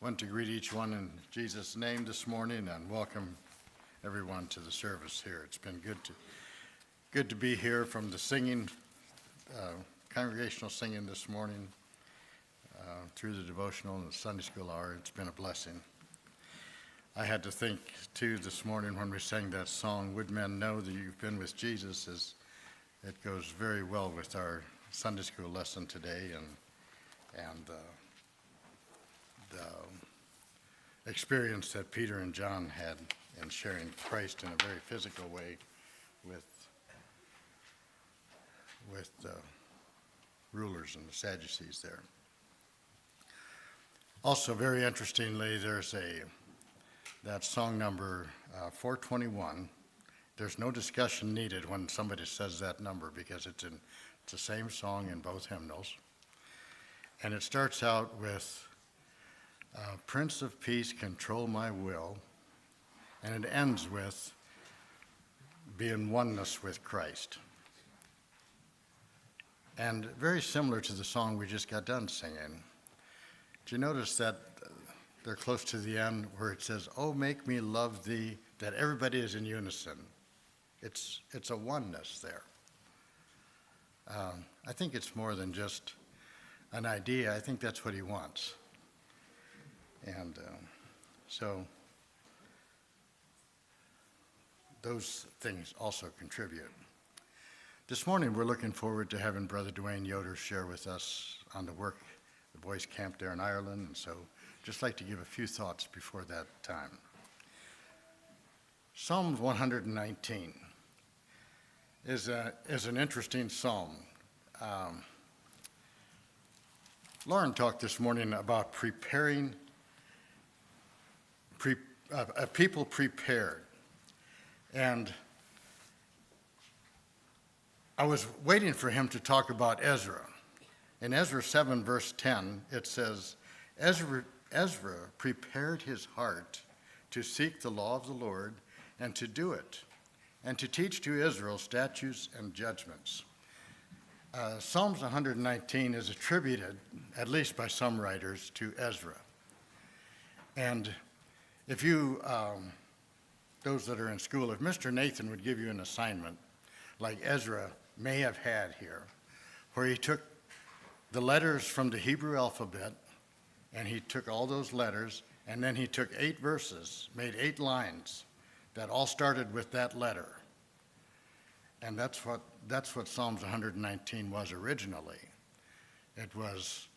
want to greet each one in Jesus' name this morning and welcome everyone to the service here. It's been good to be here from the singing, congregational singing this morning through the devotional and the Sunday school hour. It's been a blessing. I had to think too this morning when we sang that song, "Would Men Know That You've Been with Jesus," as it goes very well with our Sunday school lesson today and the experience that Peter and John had in sharing Christ in a very physical way with the rulers and the Sadducees there. Also, very interestingly, there's that song number 421. There's no discussion needed when somebody says that number because it's the same song in both hymnals. And it starts out with, "Prince of Peace, control my will," and it ends with "be in oneness with Christ." And very similar to the song we just got done singing. Do you notice that they're close to the end where it says, "Oh, make me love thee," that everybody is in unison. It's a oneness there. I think it's more than just an idea. I think that's what he wants. And so those things also contribute. This morning we're looking forward to having Brother Duane Yoder share with us on the work, the boys' camp there in Ireland, and so just like to give a few thoughts before that time. Psalm 119 is an interesting psalm. Lauren talked this morning about preparing, a people prepared. And I was waiting for him to talk about Ezra. In Ezra 7, verse 10, it says, Ezra prepared his heart to seek the law of the Lord and to do it, and to teach to Israel statutes and judgments. Psalms 119 is attributed, at least by some writers, to Ezra. And if you, those that are in school, if Mr. Nathan would give you an assignment, like Ezra may have had here, where he took the letters from the Hebrew alphabet, and he took all those letters, and then he took 8 verses, made 8 lines that all started with that letter. And that's what Psalms 119 was originally. It was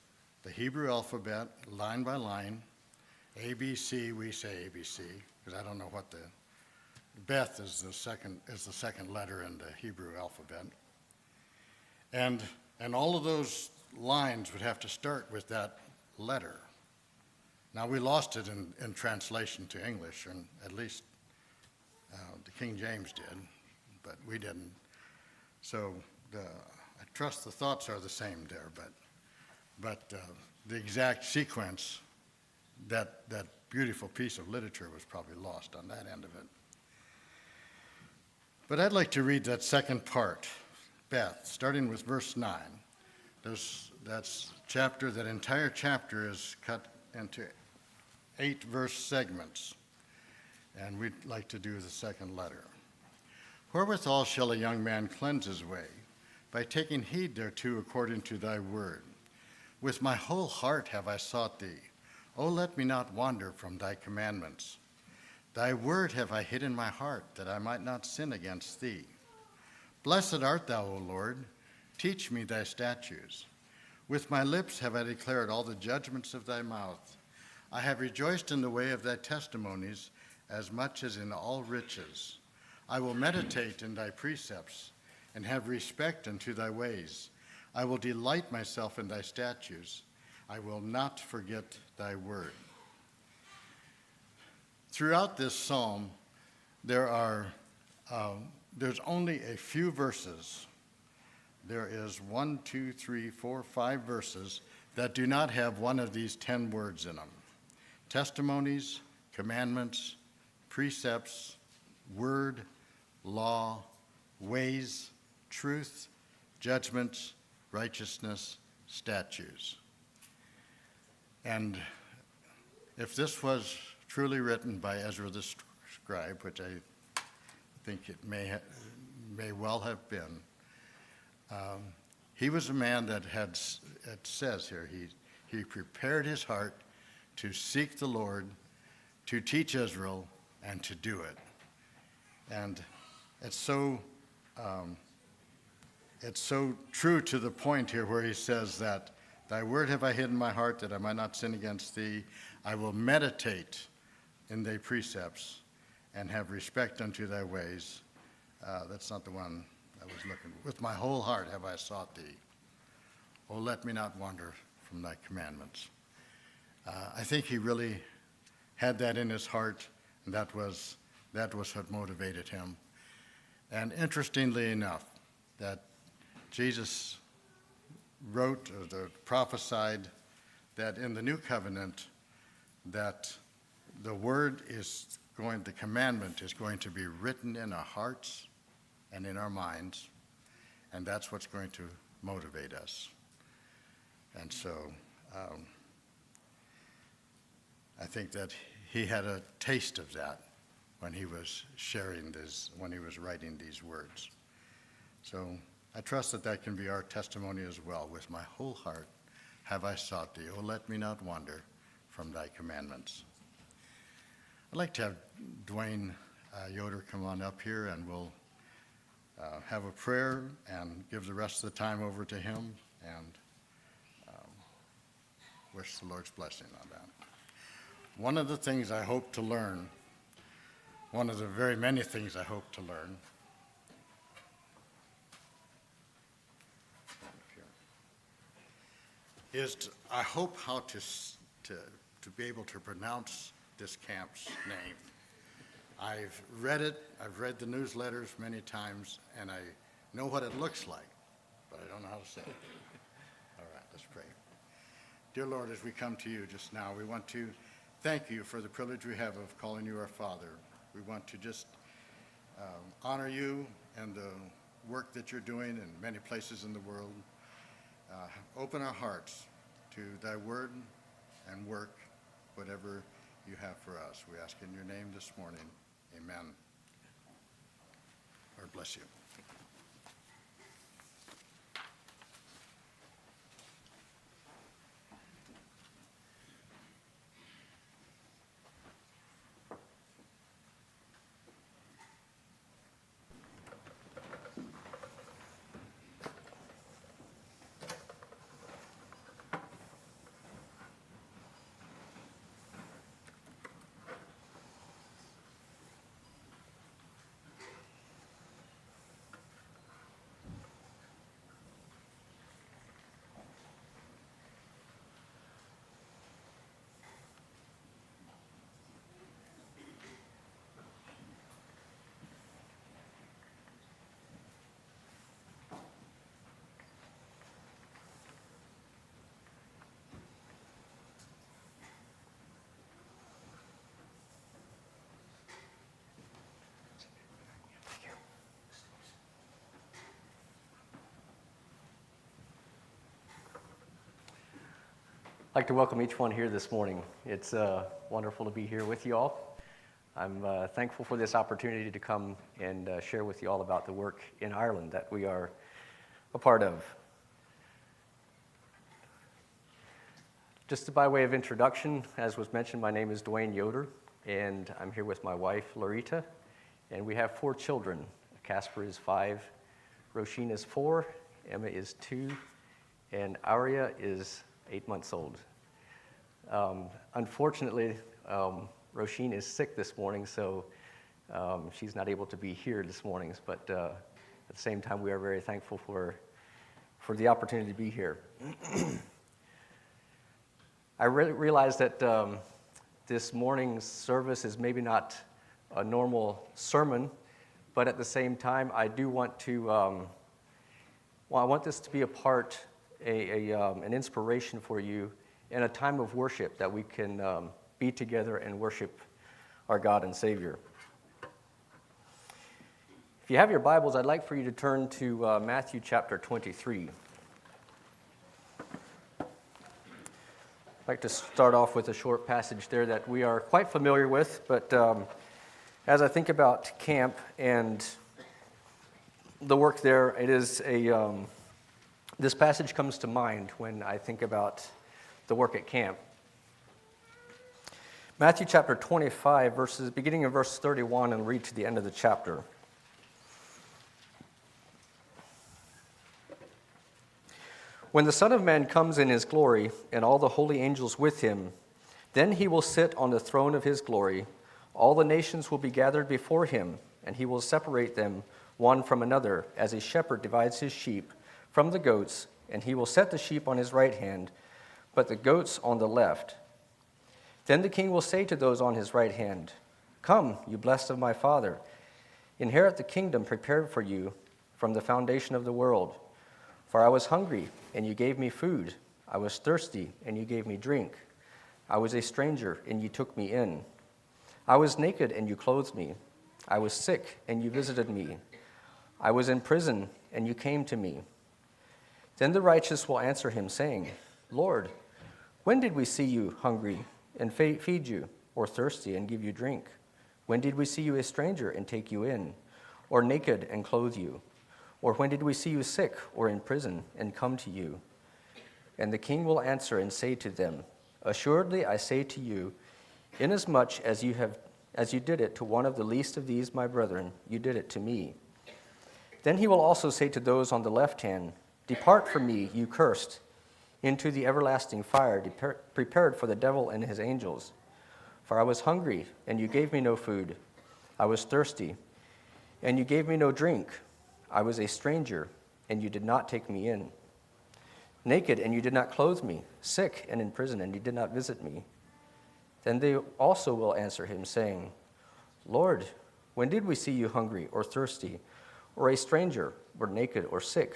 the Hebrew alphabet, line by line, ABC, we say ABC, because I don't know what the Beth is the second letter in the Hebrew alphabet. And all of those lines would have to start with that letter. Now we lost it in translation to English, and at least the King James did, but we didn't. So I trust the thoughts are the same there, but the exact sequence, that beautiful piece of literature was probably lost on that end of it. But I'd like to read that second part, Beth, starting with verse 9. That entire chapter is cut into 8 verse segments, and we'd like to do the second letter. "Wherewithal shall a young man cleanse his way? By taking heed thereto according to thy word. With my whole heart have I sought thee. O let me not wander from thy commandments. Thy word have I hid in my heart, that I might not sin against thee. Blessed art thou, O Lord. Teach me thy statutes. With my lips have I declared all the judgments of thy mouth. I have rejoiced in the way of thy testimonies as much as in all riches. I will meditate in thy precepts and have respect unto thy ways. I will delight myself in thy statutes. I will not forget thy word." Throughout this psalm, there's only a few verses. There is 1, 2, 3, 4, 5 verses that do not have one of these 10 words in them. Testimonies, commandments, precepts, word, law, ways, truth, judgments, righteousness, statutes. And if this was truly written by Ezra the scribe, which I think it may well have been, he was a man that it says here, he prepared his heart to seek the Lord, to teach Israel, and to do it. And it's so true to the point here where he says that, thy word have I hid in my heart that I might not sin against thee. I will meditate in thy precepts and have respect unto thy ways. That's not the one I was looking for. With my whole heart have I sought thee. Oh, let me not wander from thy commandments. I think he really had that in his heart, and that was what motivated him. And interestingly enough, that Jesus wrote or prophesied that in the new covenant that the commandment is going to be written in our hearts and in our minds, and that's what's going to motivate us. And so I think that he had a taste of that when he was when he was writing these words. So I trust that can be our testimony as well. With my whole heart have I sought thee. Oh, let me not wander from thy commandments. I'd like to have Duane Yoder come on up here, and we'll have a prayer and give the rest of the time over to him, and wish the Lord's blessing on that. One of the things I hope to learn, one of the very many things I hope to learn, is I hope how to be able to pronounce this camp's name. I've read it, I've read the newsletters many times, and I know what it looks like, but I don't know how to say it. All right, let's pray. Dear Lord, as we come to you just now, we want to thank you for the privilege we have of calling you our Father. We want to just honor you and the work that you're doing in many places in the world. Open our hearts to thy word and work, whatever you have for us. We ask in your name this morning. Amen. Lord bless you. I'd like to welcome each one here this morning. It's wonderful to be here with you all. I'm thankful for this opportunity to come and share with you all about the work in Ireland that we are a part of. Just by way of introduction, as was mentioned, my name is Duane Yoder, and I'm here with my wife, Loretta, and we have 4 children. Casper is 5, Roisin is 4, Emma is 2, and Aria is 8 months old. Unfortunately, Roisin is sick this morning, so she's not able to be here this morning, but at the same time, we are very thankful for the opportunity to be here. I realize that this morning's service is maybe not a normal sermon, but at the same time, I do want to, I want this to be a part, an inspiration for you in a time of worship that we can be together and worship our God and Savior. If you have your Bibles, I'd like for you to turn to Matthew chapter 23. I'd like to start off with a short passage there that we are quite familiar with, but as I think about camp and the work there, it is this passage comes to mind when I think about the work at camp. Matthew chapter 25, beginning in verse 31, and read to the end of the chapter. When the Son of Man comes in his glory, and all the holy angels with him, then he will sit on the throne of his glory. All the nations will be gathered before him, and he will separate them one from another, as a shepherd divides his sheep from the goats, and he will set the sheep on his right hand, but the goats on the left. Then the king will say to those on his right hand, "Come, you blessed of my Father, inherit the kingdom prepared for you from the foundation of the world. For I was hungry, and you gave me food. I was thirsty, and you gave me drink. I was a stranger, and you took me in. I was naked, and you clothed me. I was sick, and you visited me. I was in prison, and you came to me." Then the righteous will answer him, saying, "Lord, when did we see you hungry and feed you, or thirsty and give you drink? When did we see you a stranger and take you in, or naked and clothe you? Or when did we see you sick or in prison and come to you?" And the king will answer and say to them, "Assuredly I say to you, inasmuch as you did it to one of the least of these my brethren, you did it to me." Then he will also say to those on the left hand, "Depart from me, you cursed, into the everlasting fire prepared for the devil and his angels. For I was hungry, and you gave me no food. I was thirsty, and you gave me no drink. I was a stranger, and you did not take me in. Naked, and you did not clothe me. Sick and in prison, and you did not visit me." Then they also will answer him, saying, "Lord, when did we see you hungry or thirsty, or a stranger, or naked, or sick,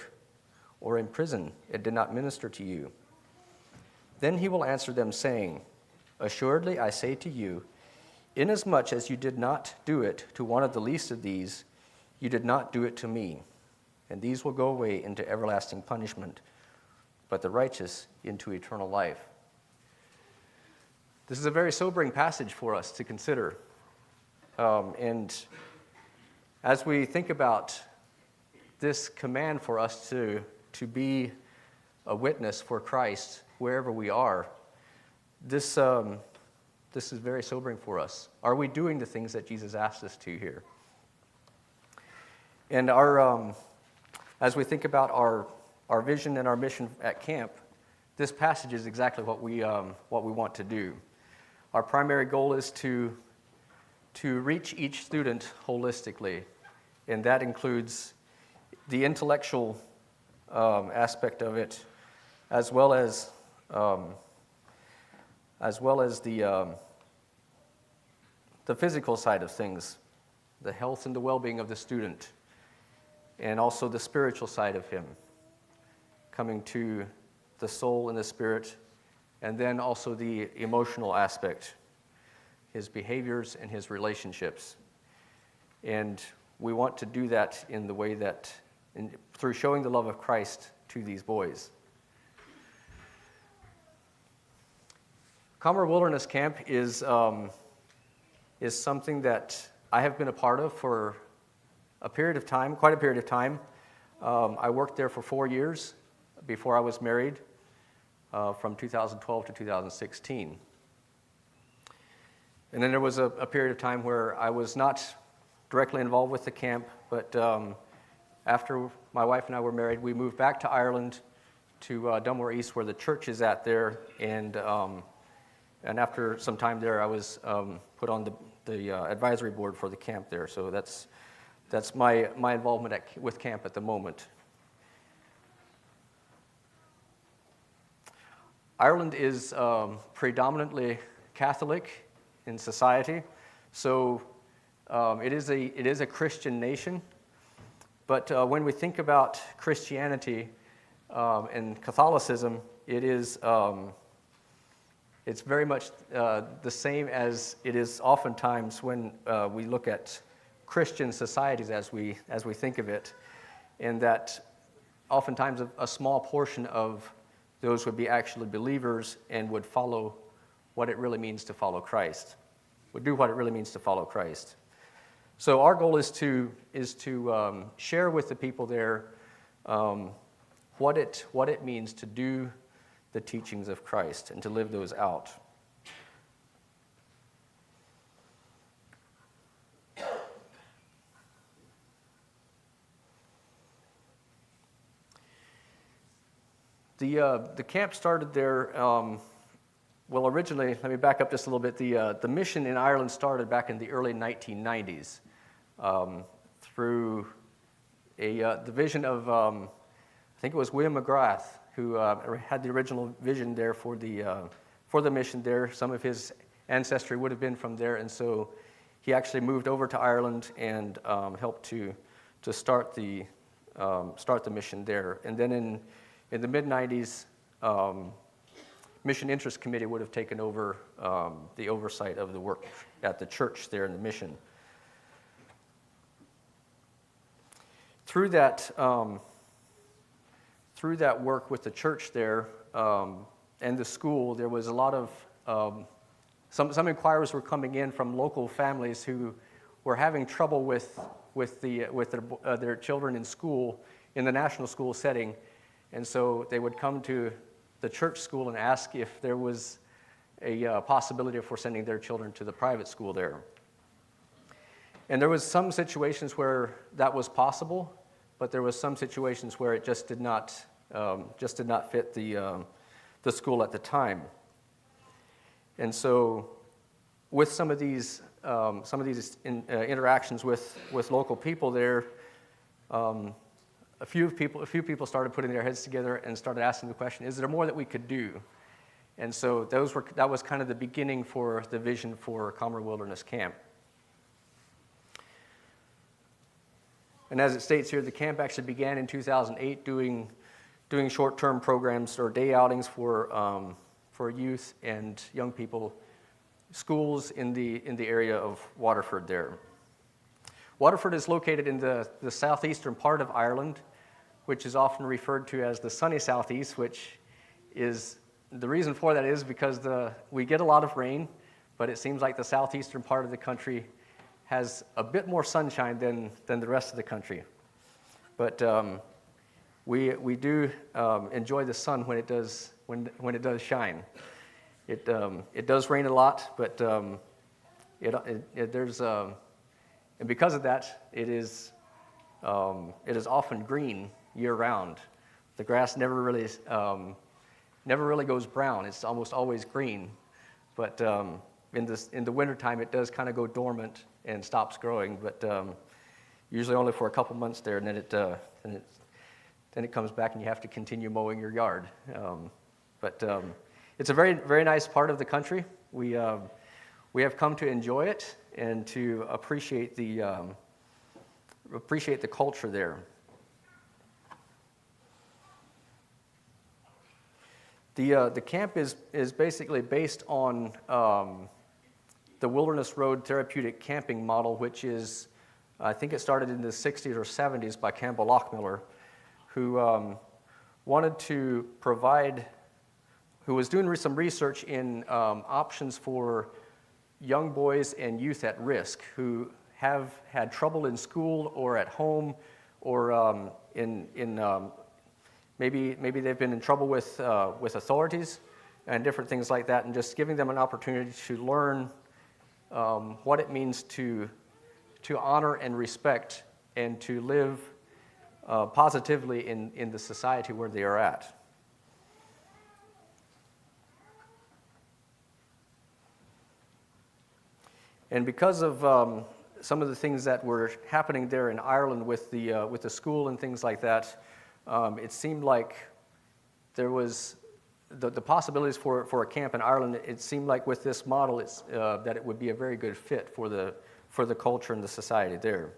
or in prison, and did not minister to you?" Then he will answer them, saying, "Assuredly I say to you, inasmuch as you did not do it to one of the least of these, you did not do it to me. And these will go away into everlasting punishment, but the righteous into eternal life." This is a very sobering passage for us to consider. And as we think about this command for us to be a witness for Christ wherever we are, this is very sobering for us. Are we doing the things that Jesus asked us to here? And as we think about our vision and our mission at camp, this passage is exactly what we want to do. Our primary goal is to reach each student holistically, and that includes the intellectual aspect of it, as well as the physical side of things, the health and the well-being of the student, and also the spiritual side of him, coming to the soul and the spirit, and then also the emotional aspect, his behaviors and his relationships. And we want to do that in the way that, through showing the love of Christ to these boys. Comeragh Wilderness Camp is something that I have been a part of for a period of time, quite a period of time. I worked there for 4 years before I was married, from 2012 to 2016. And then there was a period of time where I was not directly involved with the camp, but after my wife and I were married, we moved back to Ireland, to Dunmore East, where the church is at there, and after some time there, I was put on the advisory board for the camp there. So that's my involvement with camp at the moment. Ireland is predominantly Catholic in society, so it is a Christian nation. But when we think about Christianity and Catholicism, it's very much the same as it is oftentimes when we look at Christian societies as we think of it, and that oftentimes a small portion of those would be actually believers and would follow what it really means to follow Christ, would do what it really means to follow Christ. So our goal is to share with the people there what it means to do the teachings of Christ and to live those out. The camp started there. Well, originally, let me back up just a little bit. The mission in Ireland started back in the early 1990s through the vision of, I think it was William McGrath, who had the original vision there for the mission there. Some of his ancestry would have been from there, and so he actually moved over to Ireland and helped to start the mission there. And then in the mid-90s, Mission Interest Committee would have taken over the oversight of the work at the church there in the mission. Through that work with the church there and the school, there was a lot of some inquiries were coming in from local families who were having trouble with their children in school in the national school setting, and so they would come to the church school and ask if there was a possibility for sending their children to the private school there. And there was some situations where that was possible, but there was some situations where it just did not fit the school at the time. And so, with some of these interactions with local people there, a few people started putting their heads together and started asking the question: is there more that we could do? And so that was kind of the beginning for the vision for Comeragh Wilderness Camp. And as it states here, the camp actually began in 2008 doing short-term programs or day outings for youth and young people, schools in the area of Waterford there. Waterford is located in the southeastern part of Ireland, which is often referred to as the sunny southeast, which is, the reason for that is because we get a lot of rain, but it seems like the southeastern part of the country has a bit more sunshine than the rest of the country. But we do enjoy the sun when it does shine. It does rain a lot, but and because of that, it is often green year round. The grass never really goes brown. It's almost always green, but in the wintertime it does kind of go dormant and stops growing. But usually only for a couple months there, and then it comes back, and you have to continue mowing your yard. But it's a very, very nice part of the country. We have come to enjoy it and to appreciate the culture there. The camp is basically based on the Wilderness Road Therapeutic Camping Model, which is, I think it started in the 60s or 70s by Campbell Lockmiller, who wanted to provide, who was doing some research in options for young boys and youth at risk who have had trouble in school or at home, or maybe they've been in trouble with authorities and different things like that, and just giving them an opportunity to learn what it means to honor and respect and to live positively in the society where they are at. And because of some of the things that were happening there in Ireland with the school and things like that, it seemed like there was the possibilities for a camp in Ireland. It seemed like with this model, that it would be a very good fit for the culture and the society there.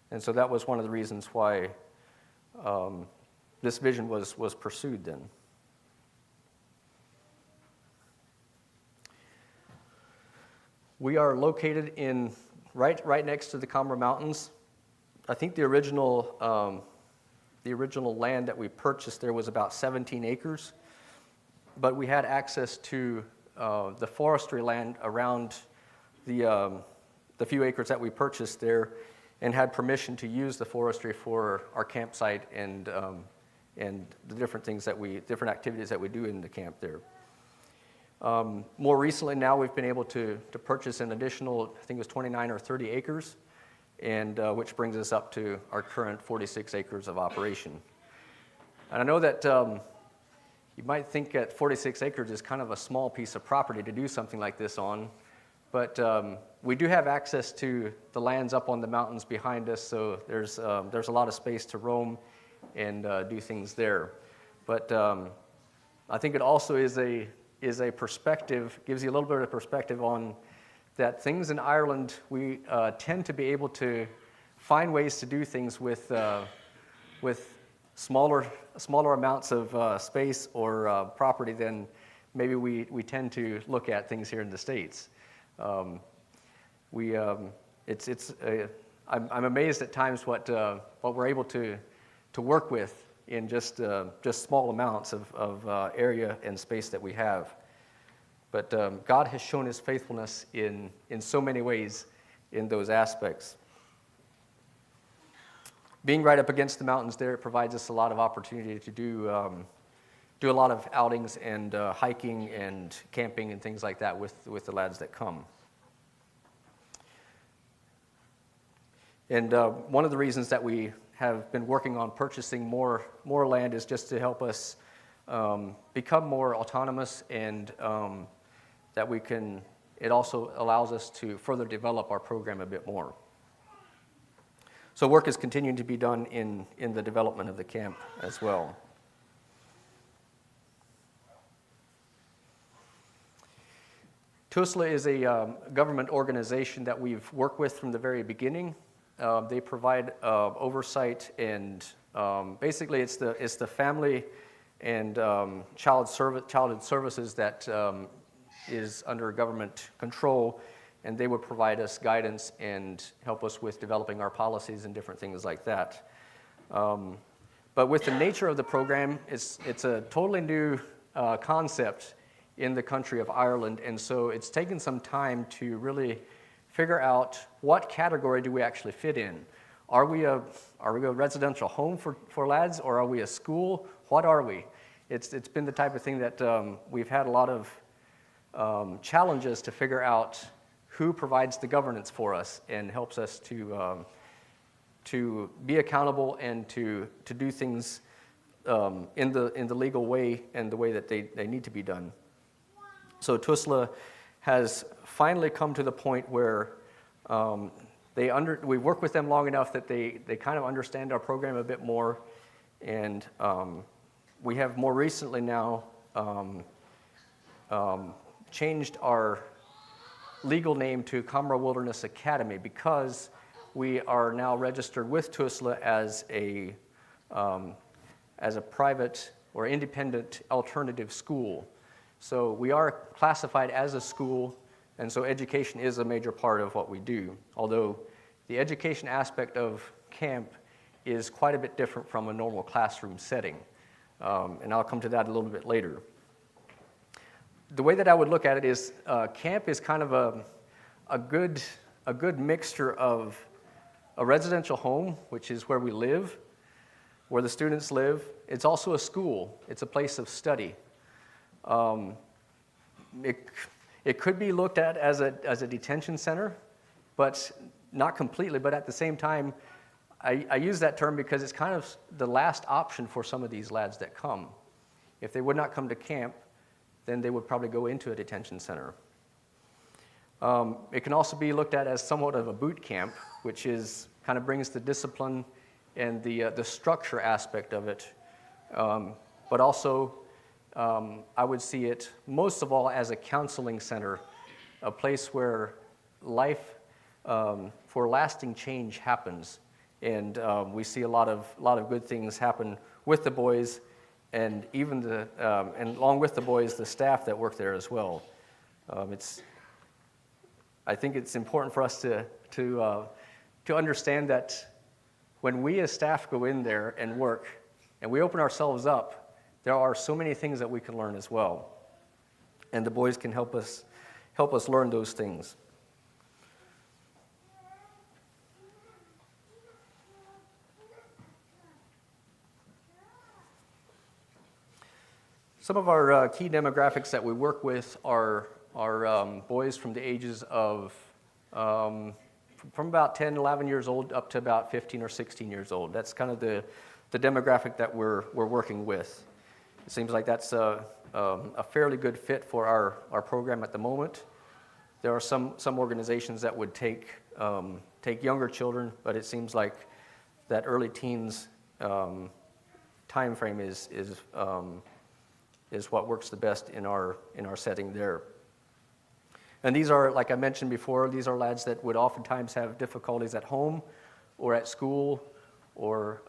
And so that was one of the reasons why this vision was pursued then. We are located right next to the Comeragh Mountains. I think the original the original land that we purchased there was about 17 acres, but we had access to the forestry land around the few acres that we purchased there, and had permission to use the forestry for our campsite and the different activities that we do in the camp there. More recently now, we've been able to purchase an additional, I think it was 29 or 30 acres, and which brings us up to our current 46 acres of operation. And I know that you might think that 46 acres is kind of a small piece of property to do something like this on, but we do have access to the lands up on the mountains behind us, so there's a lot of space to roam and do things there. But I think it also is a perspective, gives you a little bit of perspective on that things in Ireland, we tend to be able to find ways to do things with smaller amounts of space or property than maybe we tend to look at things here in the States. I'm amazed at times what we're able to work with in just small amounts of area and space that we have. But God has shown His faithfulness in so many ways in those aspects. Being right up against the mountains there, it provides us a lot of opportunity to do a lot of outings and hiking and camping and things like that with the lads that come. And one of the reasons that we have been working on purchasing more land is just to help us become more autonomous, and that we can. It also allows us to further develop our program a bit more. So work is continuing to be done in the development of the camp as well. TUSLA is a government organization that we've worked with from the very beginning. They provide oversight, and basically it's the family and childhood services that is under government control, and they would provide us guidance and help us with developing our policies and different things like that. But with the nature of the program, it's a totally new concept in the country of Ireland, and so it's taken some time to really figure out what category do we actually fit in. Are we a residential home for lads, or are we a school? What are we? It's been the type of thing that we've had a lot of challenges to figure out who provides the governance for us and helps us to be accountable and to do things in the legal way and the way that they need to be done. So TUSLA has finally come to the point where we work with them long enough that they kind of understand our program a bit more, and we have more recently now changed our legal name to Comeragh Wilderness Academy, because we are now registered with TUSLA as a private or independent alternative school. So we are classified as a school, and so education is a major part of what we do, although the education aspect of camp is quite a bit different from a normal classroom setting, and I'll come to that a little bit later. The way that I would look at it is camp is kind of a good mixture of a residential home, which is where we live, where the students live. It's also a school. It's a place of study. It could be looked at as a detention center, but not completely. But at the same time, I use that term because it's kind of the last option for some of these lads that come. If they would not come to camp, then they would probably go into a detention center. It can also be looked at as somewhat of a boot camp, which is kind of brings the discipline and the structure aspect of it, but also I would see it most of all as a counseling center, a place where life for lasting change happens, and we see a lot of good things happen with the boys, and even and along with the boys, the staff that work there as well. I think it's important for us to understand that when we as staff go in there and work and we open ourselves up, there are so many things that we can learn as well. And the boys can help us learn those things. Some of our key demographics that we work with are boys from the ages of from about 10, 11 years old up to about 15 or 16 years old. That's kind of the demographic that we're working with. It seems like that's a fairly good fit for our program at the moment. There are some organizations that would take younger children, but it seems like that early teens time frame is what works the best in our setting there. And these are, like I mentioned before, these are lads that would oftentimes have difficulties at home or at school or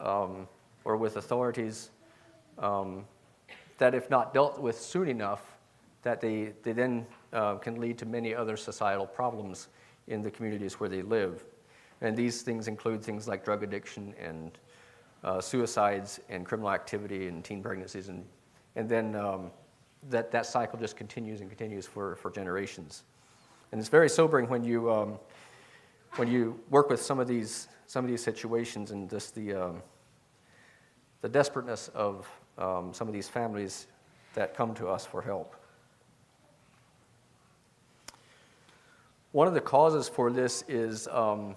with authorities that if not dealt with soon enough, that they then can lead to many other societal problems in the communities where they live. And these things include things like drug addiction and suicides and criminal activity and teen pregnancies, and then that cycle just continues and continues for generations. And it's very sobering when you work with some of these situations and just the desperateness of some of these families that come to us for help. One of the causes for this is a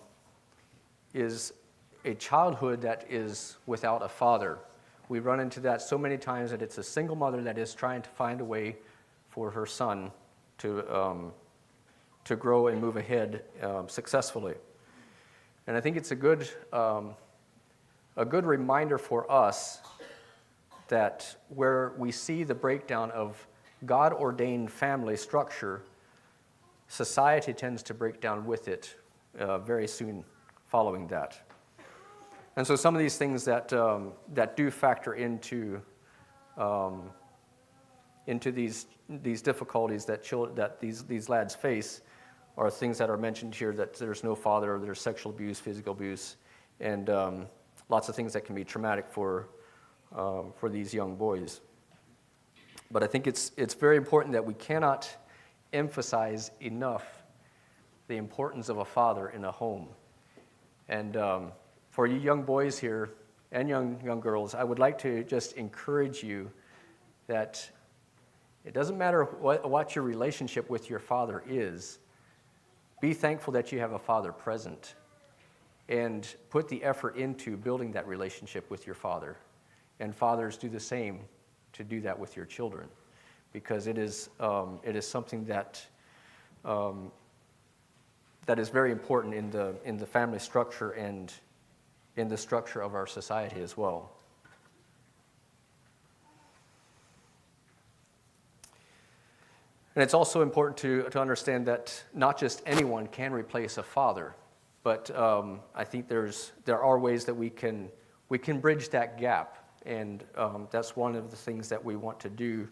childhood that is without a father. We run into that so many times that it's a single mother that is trying to find a way for her son to grow and move ahead successfully. And I think it's a good reminder for us that where we see the breakdown of God-ordained family structure, society tends to break down with it very soon following that. And so some of these things that do factor into these difficulties that these lads face are things that are mentioned here, that there's no father, there's sexual abuse, physical abuse, and lots of things that can be traumatic for these young boys. But I think it's very important that we cannot emphasize enough the importance of a father in a home. And for you young boys here and young girls, I would like to just encourage you that it doesn't matter what your relationship with your father is. Be thankful that you have a father present and put the effort into building that relationship with your father. And fathers, do the same to do that with your children, because it is something that is very important in the family structure and in the structure of our society as well. And it's also important to understand that not just anyone can replace a father, but I think there are ways that we can bridge that gap, and that's one of the things that we want to do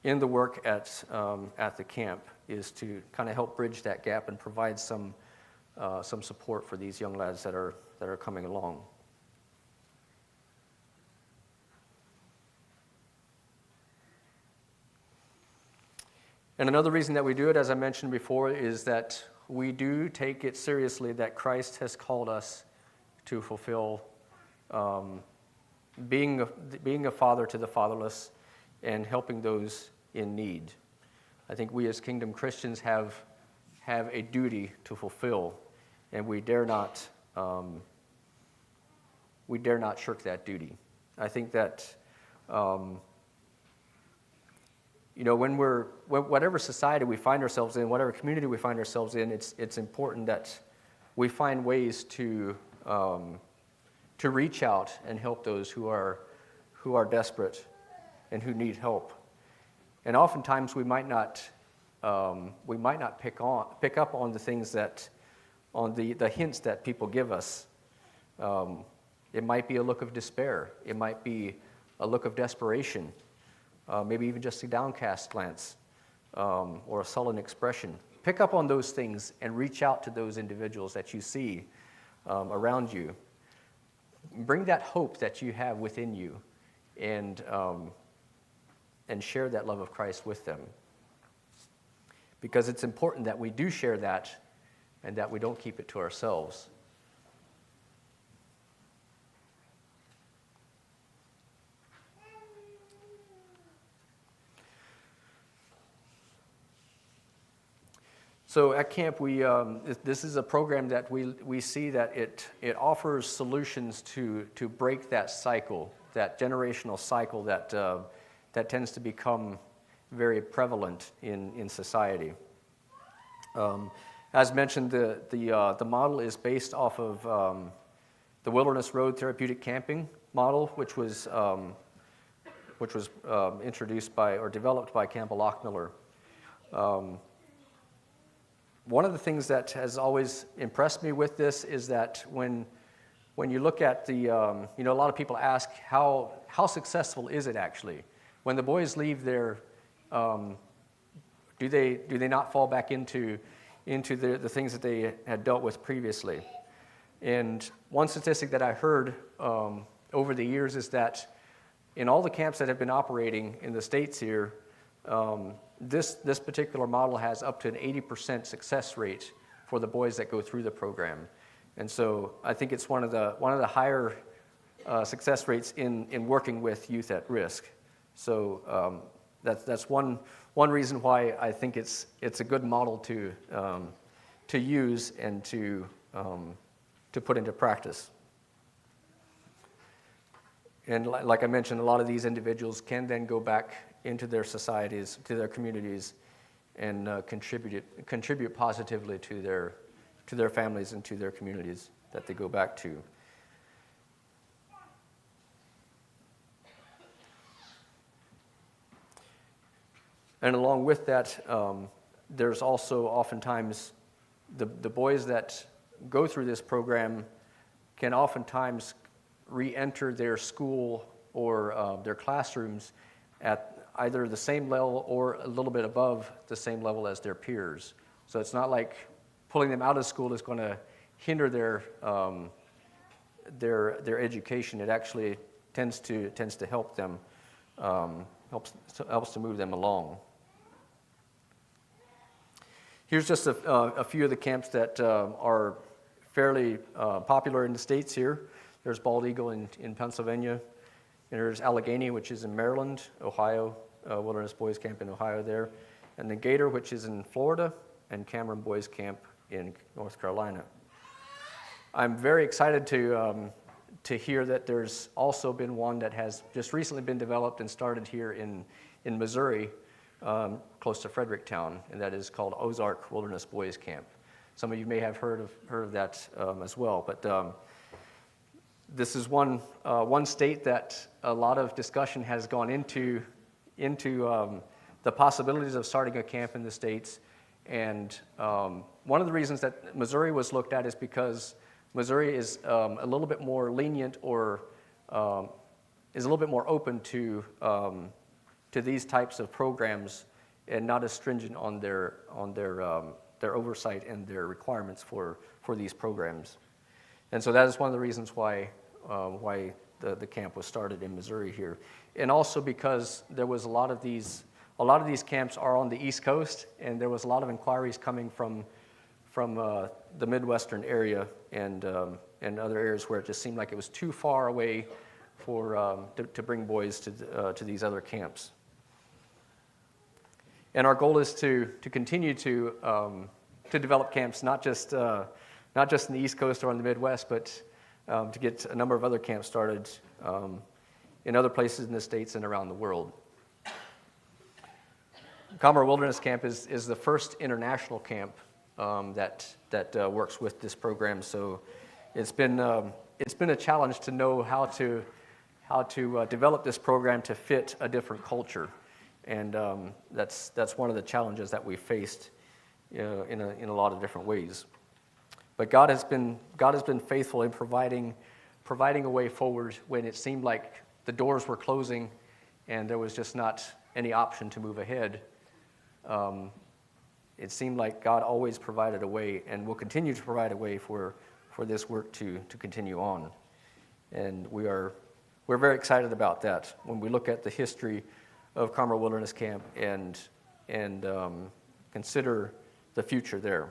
in the work at the camp, is to kind of help bridge that gap and provide some support for these young lads that are coming along. And another reason that we do it, as I mentioned before, is that we do take it seriously that Christ has called us to fulfill being a father to the fatherless and helping those in need. I think we as Kingdom Christians have a duty to fulfill, and we dare not shirk that duty. I think that whatever society we find ourselves in, whatever community we find ourselves in, it's important that we find ways to reach out and help those who are desperate and who need help. And oftentimes we might not pick up on the things on the hints that people give us. It might be a look of despair. It might be a look of desperation. Maybe even just a downcast glance or a sullen expression. Pick up on those things and reach out to those individuals that you see around you. bring that hope that you have within you, and share that love of Christ with them. Because it's important that we do share that and that we don't keep it to ourselves. So at camp, this is a program that we see that it offers solutions to break that cycle, that generational cycle that tends to become very prevalent in society. As mentioned, the model is based off of the Wilderness Road Therapeutic Camping model, which was introduced by or developed by Campbell Lockmiller. One of the things that has always impressed me with this is that when you look at a lot of people ask how successful is it actually? When the boys leave there, do they not fall back into the things that they had dealt with previously? And one statistic that I heard over the years is that in all the camps that have been operating in the States here, this particular model has up to an 80% success rate for the boys that go through the program. And so I think it's one of the higher success rates in working with youth at risk. So that's one reason why I think it's a good model to use and to put into practice. And like I mentioned, a lot of these individuals can then go back into their societies, to their communities, and contribute positively to their families and to their communities that they go back to. And along with that, there's also oftentimes the boys that go through this program can oftentimes re-enter their school or their classrooms at either the same level or a little bit above the same level as their peers. So it's not like pulling them out of school is going to hinder their education. It actually tends to help them, helps to move them along. Here's just a few of the camps that are fairly popular in the States here. There's Bald Eagle in Pennsylvania. And there's Allegheny, which is in Maryland, Ohio, Wilderness Boys Camp in Ohio there. And then Gator, which is in Florida, and Cameron Boys Camp in North Carolina. I'm very excited to hear that there's also been one that has just recently been developed and started here in Missouri, close to Fredericktown, and that is called Ozark Wilderness Boys Camp. Some of you may have heard of that as well, but this is one state that a lot of discussion has gone into the possibilities of starting a camp in the States. And one of the reasons that Missouri was looked at is because Missouri is a little bit more lenient or is a little bit more open to these types of programs and not as stringent on their oversight and their requirements for these programs. And so that is one of the reasons why the camp was started in Missouri here. And also because there was a lot of these camps are on the East Coast, and there was a lot of inquiries coming from the Midwestern area and other areas where it just seemed like it was too far away to bring boys to these other camps. And our goal is to continue to develop camps, not just in the East Coast or on the Midwest, but to get a number of other camps started in other places in the States and around the world. Comeragh Wilderness Camp is the first international camp that works with this program. So it's been a challenge to know how to develop this program to fit a different culture, and that's one of the challenges that we faced in a lot of different ways. But God has been faithful in providing a way forward when it seemed like the doors were closing and there was just not any option to move ahead. It seemed like God always provided a way and will continue to provide a way for this work to continue on. And we're very excited about that when we look at the history of Comeragh Wilderness Camp and consider the future there.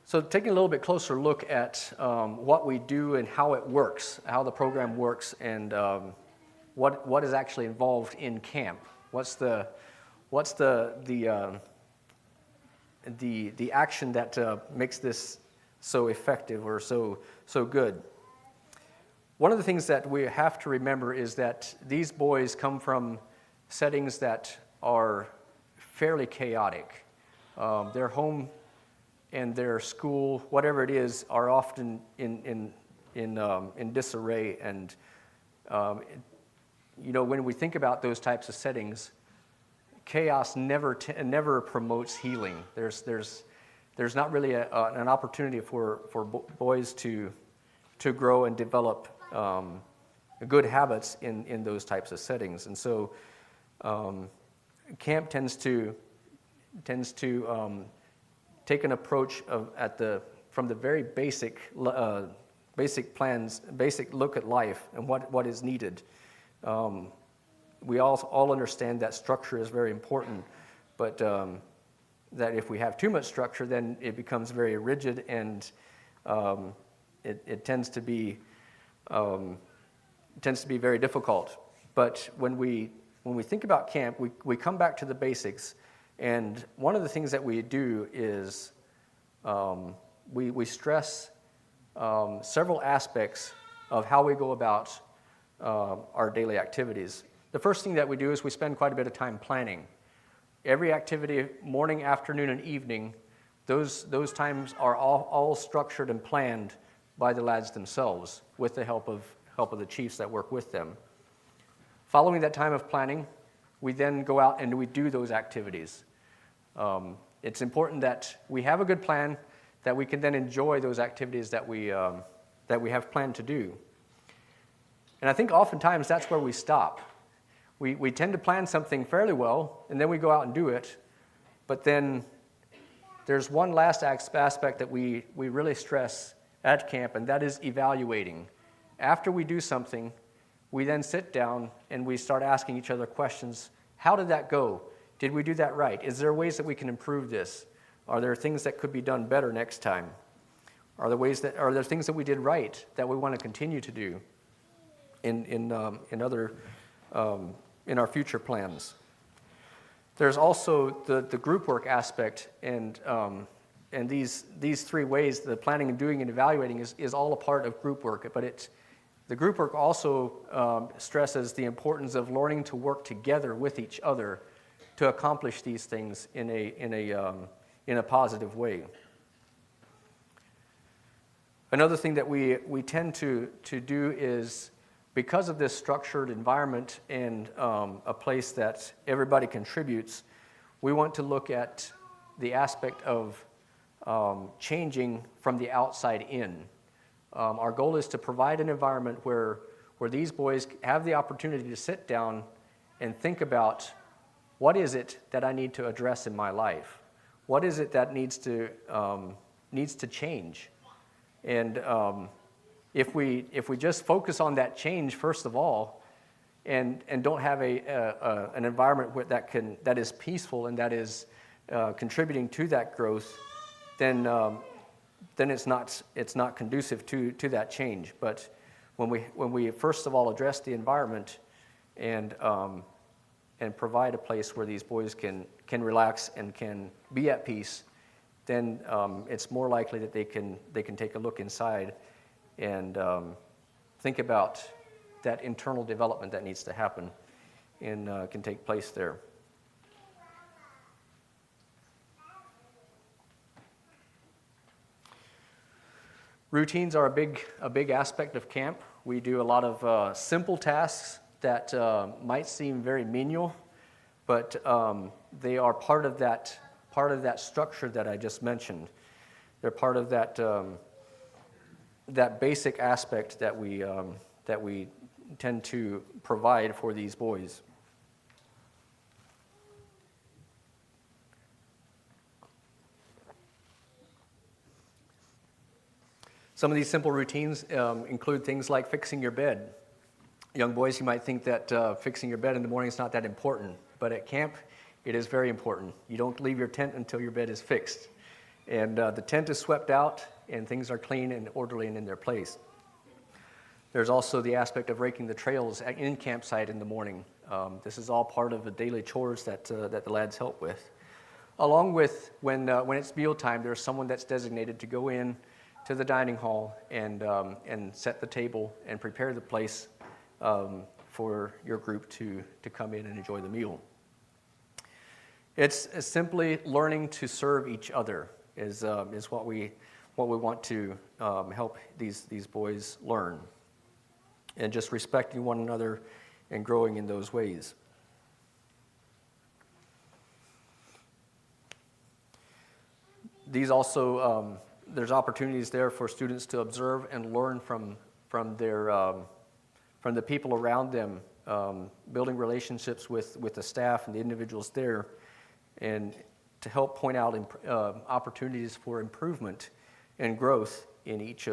So taking a little bit closer look at what we do and how it works, how the program works, and what is actually involved in camp. What's the action that makes this so effective or so good? One of the things that we have to remember is that these boys come from settings that are fairly chaotic. Their home and their school, whatever it is, are often in disarray. And when we think about those types of settings, chaos never promotes healing. There's not really an opportunity for boys to grow and develop good habits in those types of settings. And so camp tends to take an approach from the very basic plans, basic look at life and what is needed. We all understand that structure is very important, but that if we have too much structure, then it becomes very rigid, and it tends to be very difficult. But when we think about camp, we come back to the basics. And one of the things that we do is we stress several aspects of how we go about our daily activities. The first thing that we do is we spend quite a bit of time planning. Every activity, morning, afternoon, and evening, those times are all structured and planned by the lads themselves with the help of the chiefs that work with them. Following that time of planning, we then go out and we do those activities. It's important that we have a good plan, that we can then enjoy those activities that we have planned to do. And I think oftentimes that's where we stop. We tend to plan something fairly well, and then we go out and do it. But then there's one last aspect that we really stress at camp, and that is evaluating. After we do something, we then sit down and we start asking each other questions. How did that go? Did we do that right? Is there ways that we can improve this? Are there things that could be done better next time? Are there things that we did right that we want to continue to do in our future plans? There's also the group work aspect, and these three ways, the planning and doing and evaluating, is all a part of group work. But the group work also stresses the importance of learning to work together with each other to accomplish these things in a positive way. Another thing that we tend to do is, because of this structured environment and a place that everybody contributes, we want to look at the aspect of changing from the outside in. Our goal is to provide an environment where these boys have the opportunity to sit down and think about, what is it that I need to address in my life? What is it that needs to change? And if we just focus on that change first of all, and don't have an environment that is peaceful and that is contributing to that growth, then it's not conducive to that change. But when we first of all address the environment and provide a place where these boys can relax and can be at peace, then it's more likely that they can take a look inside and think about that internal development that needs to happen and can take place there. Routines are a big aspect of camp. We do a lot of simple tasks that might seem very menial, but they are part of that structure that I just mentioned. They're part of that basic aspect that we tend to provide for these boys. Some of these simple routines include things like fixing your bed. Young boys, you might think that fixing your bed in the morning is not that important, but at camp, it is very important. You don't leave your tent until your bed is fixed. And the tent is swept out, and things are clean and orderly and in their place. There's also the aspect of raking the trails in campsite in the morning. This is all part of the daily chores that the lads help with. Along with when it's mealtime, there's someone that's designated to go in to the dining hall and set the table and prepare the place for your group to come in and enjoy the meal. It's simply learning to serve each other is what we want to help these boys learn, and just respecting one another and growing in those ways. These also, there's opportunities there for students to observe and learn from the people around them, building relationships with the staff and the individuals there, and to help point out opportunities for improvement and growth in each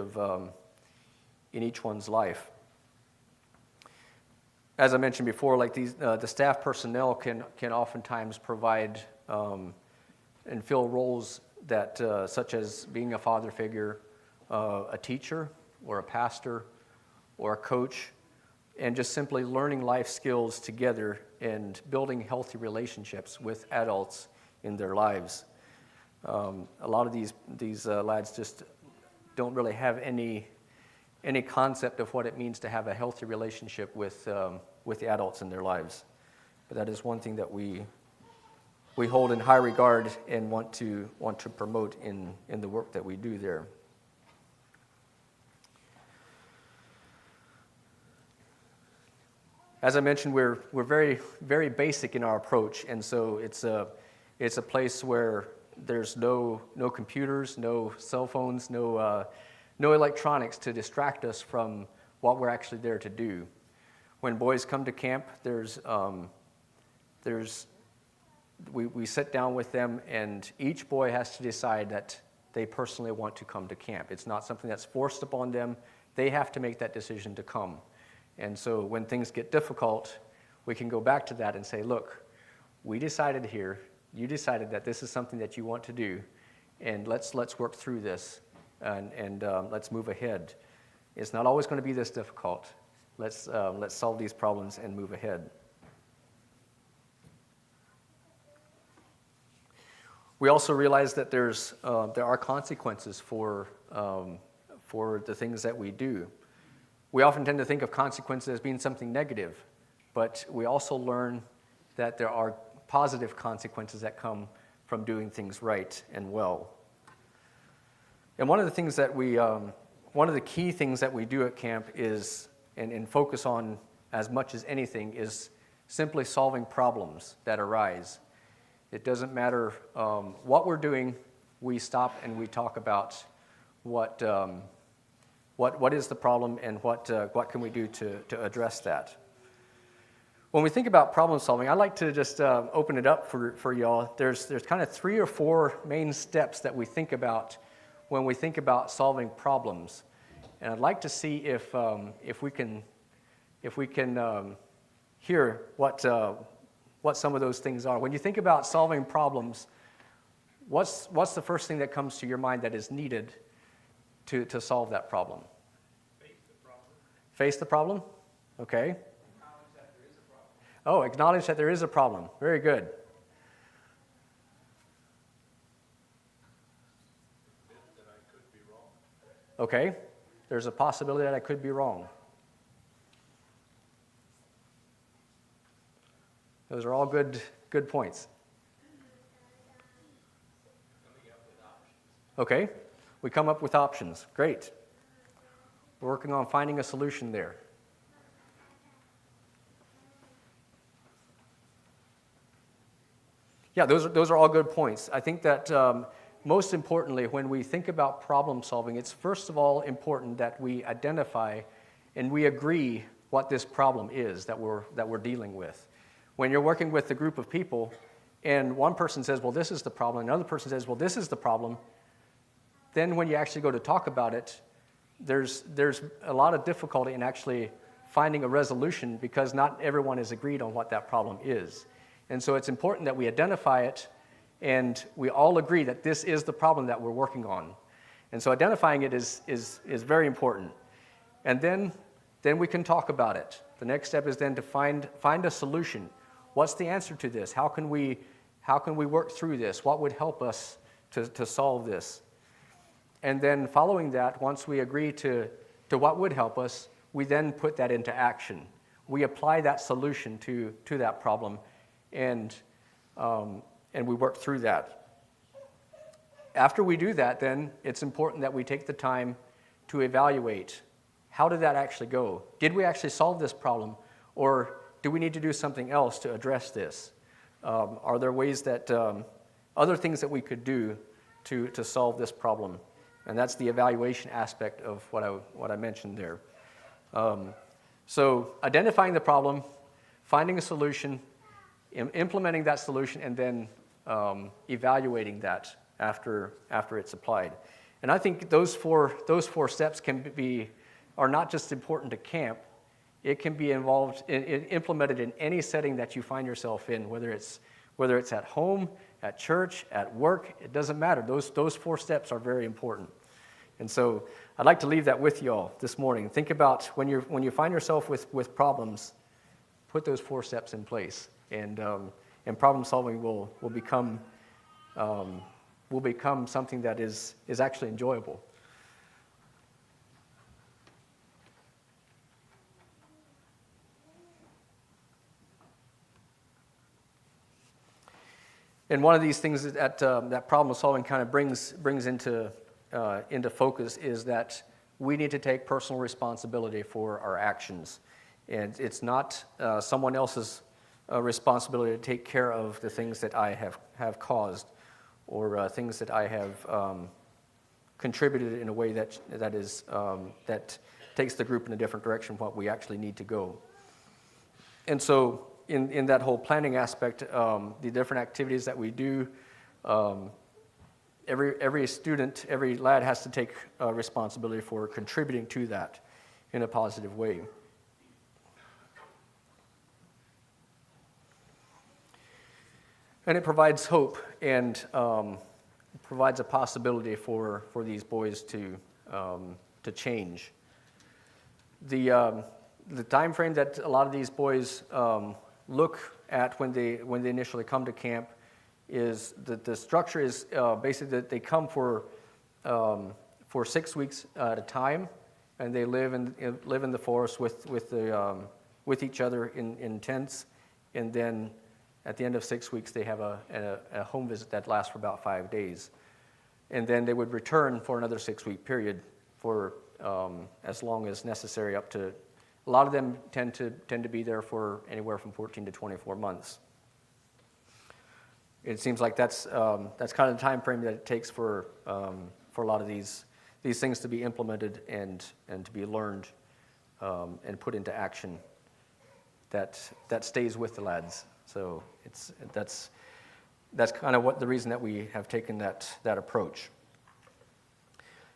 one's life. As I mentioned before, like the staff personnel can oftentimes provide and fill roles that, such as being a father figure, a teacher, or a pastor, or a coach, and just simply learning life skills together and building healthy relationships with adults in their lives. A lot of these lads just don't really have any concept of what it means to have a healthy relationship with the adults in their lives. But that is one thing that we hold in high regard and want to promote in the work that we do there. As I mentioned, we're very, very basic in our approach, and so it's a place where there's no computers, no cell phones, no electronics to distract us from what we're actually there to do. When boys come to camp, we sit down with them, and each boy has to decide that they personally want to come to camp. It's not something that's forced upon them. They have to make that decision to come. And so when things get difficult, we can go back to that and say, look, we decided here, you decided that this is something that you want to do, and let's work through this, and let's move ahead. It's not always going to be this difficult. Let's solve these problems and move ahead. We also realize that there are consequences for the things that we do. We often tend to think of consequences as being something negative, but we also learn that there are positive consequences that come from doing things right and well. And one of the key things that we do at camp is, and focus on as much as anything, is simply solving problems that arise. It doesn't matter what we're doing, we stop and we talk about what is the problem and what can we do to address that. When we think about problem solving, I like to just open it up for y'all. There's kind of 3 or 4 main steps that we think about when we think about solving problems, and I'd like to see if we can hear what some of those things are. When you think about solving problems, what's the first thing that comes to your mind that is needed to solve that problem? Face the problem. Face the problem? Okay. Acknowledge that there is a problem. Oh, acknowledge that there is a problem. Very good. Admit that I could be wrong. Okay. There's a possibility that I could be wrong. Those are all good points. Coming up with options. Okay. We come up with options. Great. We're working on finding a solution there. Yeah, those are all good points. I think that most importantly, when we think about problem solving, it's first of all important that we identify and we agree what this problem is that we're dealing with. When you're working with a group of people and one person says, well, this is the problem, and another person says, well, this is the problem, then when you actually go to talk about it, there's a lot of difficulty in actually finding a resolution because not everyone is agreed on what that problem is. And so it's important that we identify it and we all agree that this is the problem that we're working on. And so identifying it is very important. And then we can talk about it. The next step is then to find a solution. What's the answer to this? How can we work through this? What would help us to solve this? And then following that, once we agree to what would help us, we then put that into action. We apply that solution to that problem, and we work through that. After we do that, then it's important that we take the time to evaluate, how did that actually go? Did we actually solve this problem, or do we need to do something else to address this? Are there ways that, other things that we could do to solve this problem? And that's the evaluation aspect of what I mentioned there. So identifying the problem, finding a solution, implementing that solution, and then evaluating that after it's applied. And I think those four steps are not just important to camp. It can be implemented in any setting that you find yourself in, whether it's at home, at church, at work. It doesn't matter. Those 4 steps are very important. And so I'd like to leave that with you all this morning. Think about when you find yourself with problems, put those 4 steps in place, and problem solving will become something that is actually enjoyable. And one of these things that problem solving kind of brings into focus is that we need to take personal responsibility for our actions. And it's not someone else's responsibility to take care of the things that I have caused, or things that I have contributed in a way that takes the group in a different direction from what we actually need to go. And so in that whole planning aspect, the different activities that we do, every student, every lad has to take responsibility for contributing to that in a positive way. And it provides hope and provides a possibility for these boys to change. The time frame that a lot of these boys look at when they initially come to camp is that the structure is basically that they come for 6 weeks at a time, and they live in the forest with each other in tents, and then at the end of 6 weeks they have a home visit that lasts for about 5 days, and then they would return for another 6-week period for as long as necessary. Up to a lot of them tend to be there for anywhere from 14 to 24 months. It seems like that's kind of the time frame that it takes for a lot of these things to be implemented and to be learned and put into action. That stays with the lads. So that's kind of the reason that we have taken that approach.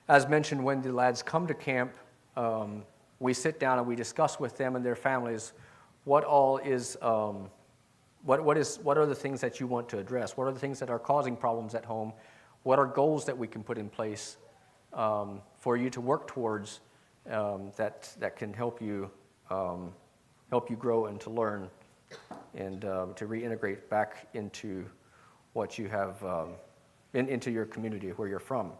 As mentioned, when the lads come to camp, we sit down and we discuss with them and their families what all is. What are the things that you want to address? What are the things that are causing problems at home? What are goals that we can put in place for you to work towards that can help you grow and to learn and to reintegrate back into what you have into your community where you're from.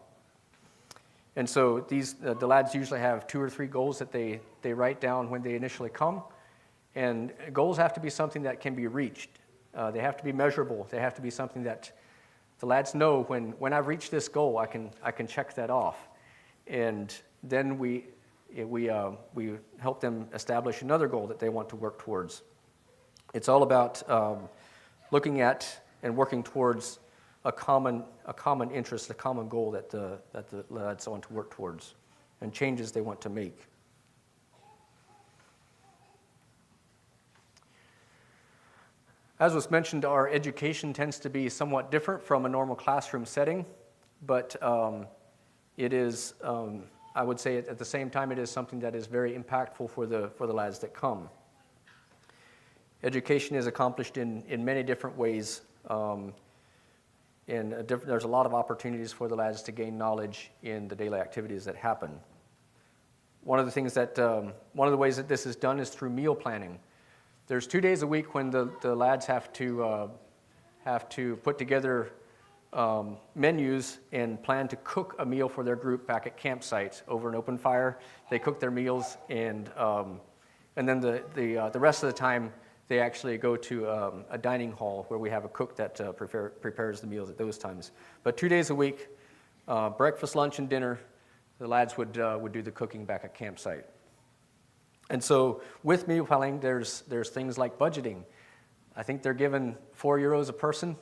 And so the lads usually have 2 or 3 goals that they write down when they initially come. And goals have to be something that can be reached. They have to be measurable. They have to be something that the lads know when I've reached this goal, I can check that off. And then we help them establish another goal that they want to work towards. It's all about looking at and working towards a common interest, a common goal that the lads want to work towards, and changes they want to make. As was mentioned, our education tends to be somewhat different from a normal classroom setting, but it is, I would say at the same time, it is something that is very impactful for the lads that come. Education is accomplished in many different ways, and there's a lot of opportunities for the lads to gain knowledge in the daily activities that happen. One of the things that, one of the ways that this is done is through meal planning. There's 2 days a week when the lads have to put together menus and plan to cook a meal for their group back at campsite over an open fire. They cook their meals, and then the rest of the time they actually go to a dining hall where we have a cook that prepares the meals at those times. But 2 days a week, breakfast, lunch, and dinner, the lads would do the cooking back at campsite. And so with meal planning, there's things like budgeting. I think they're given €4 a person,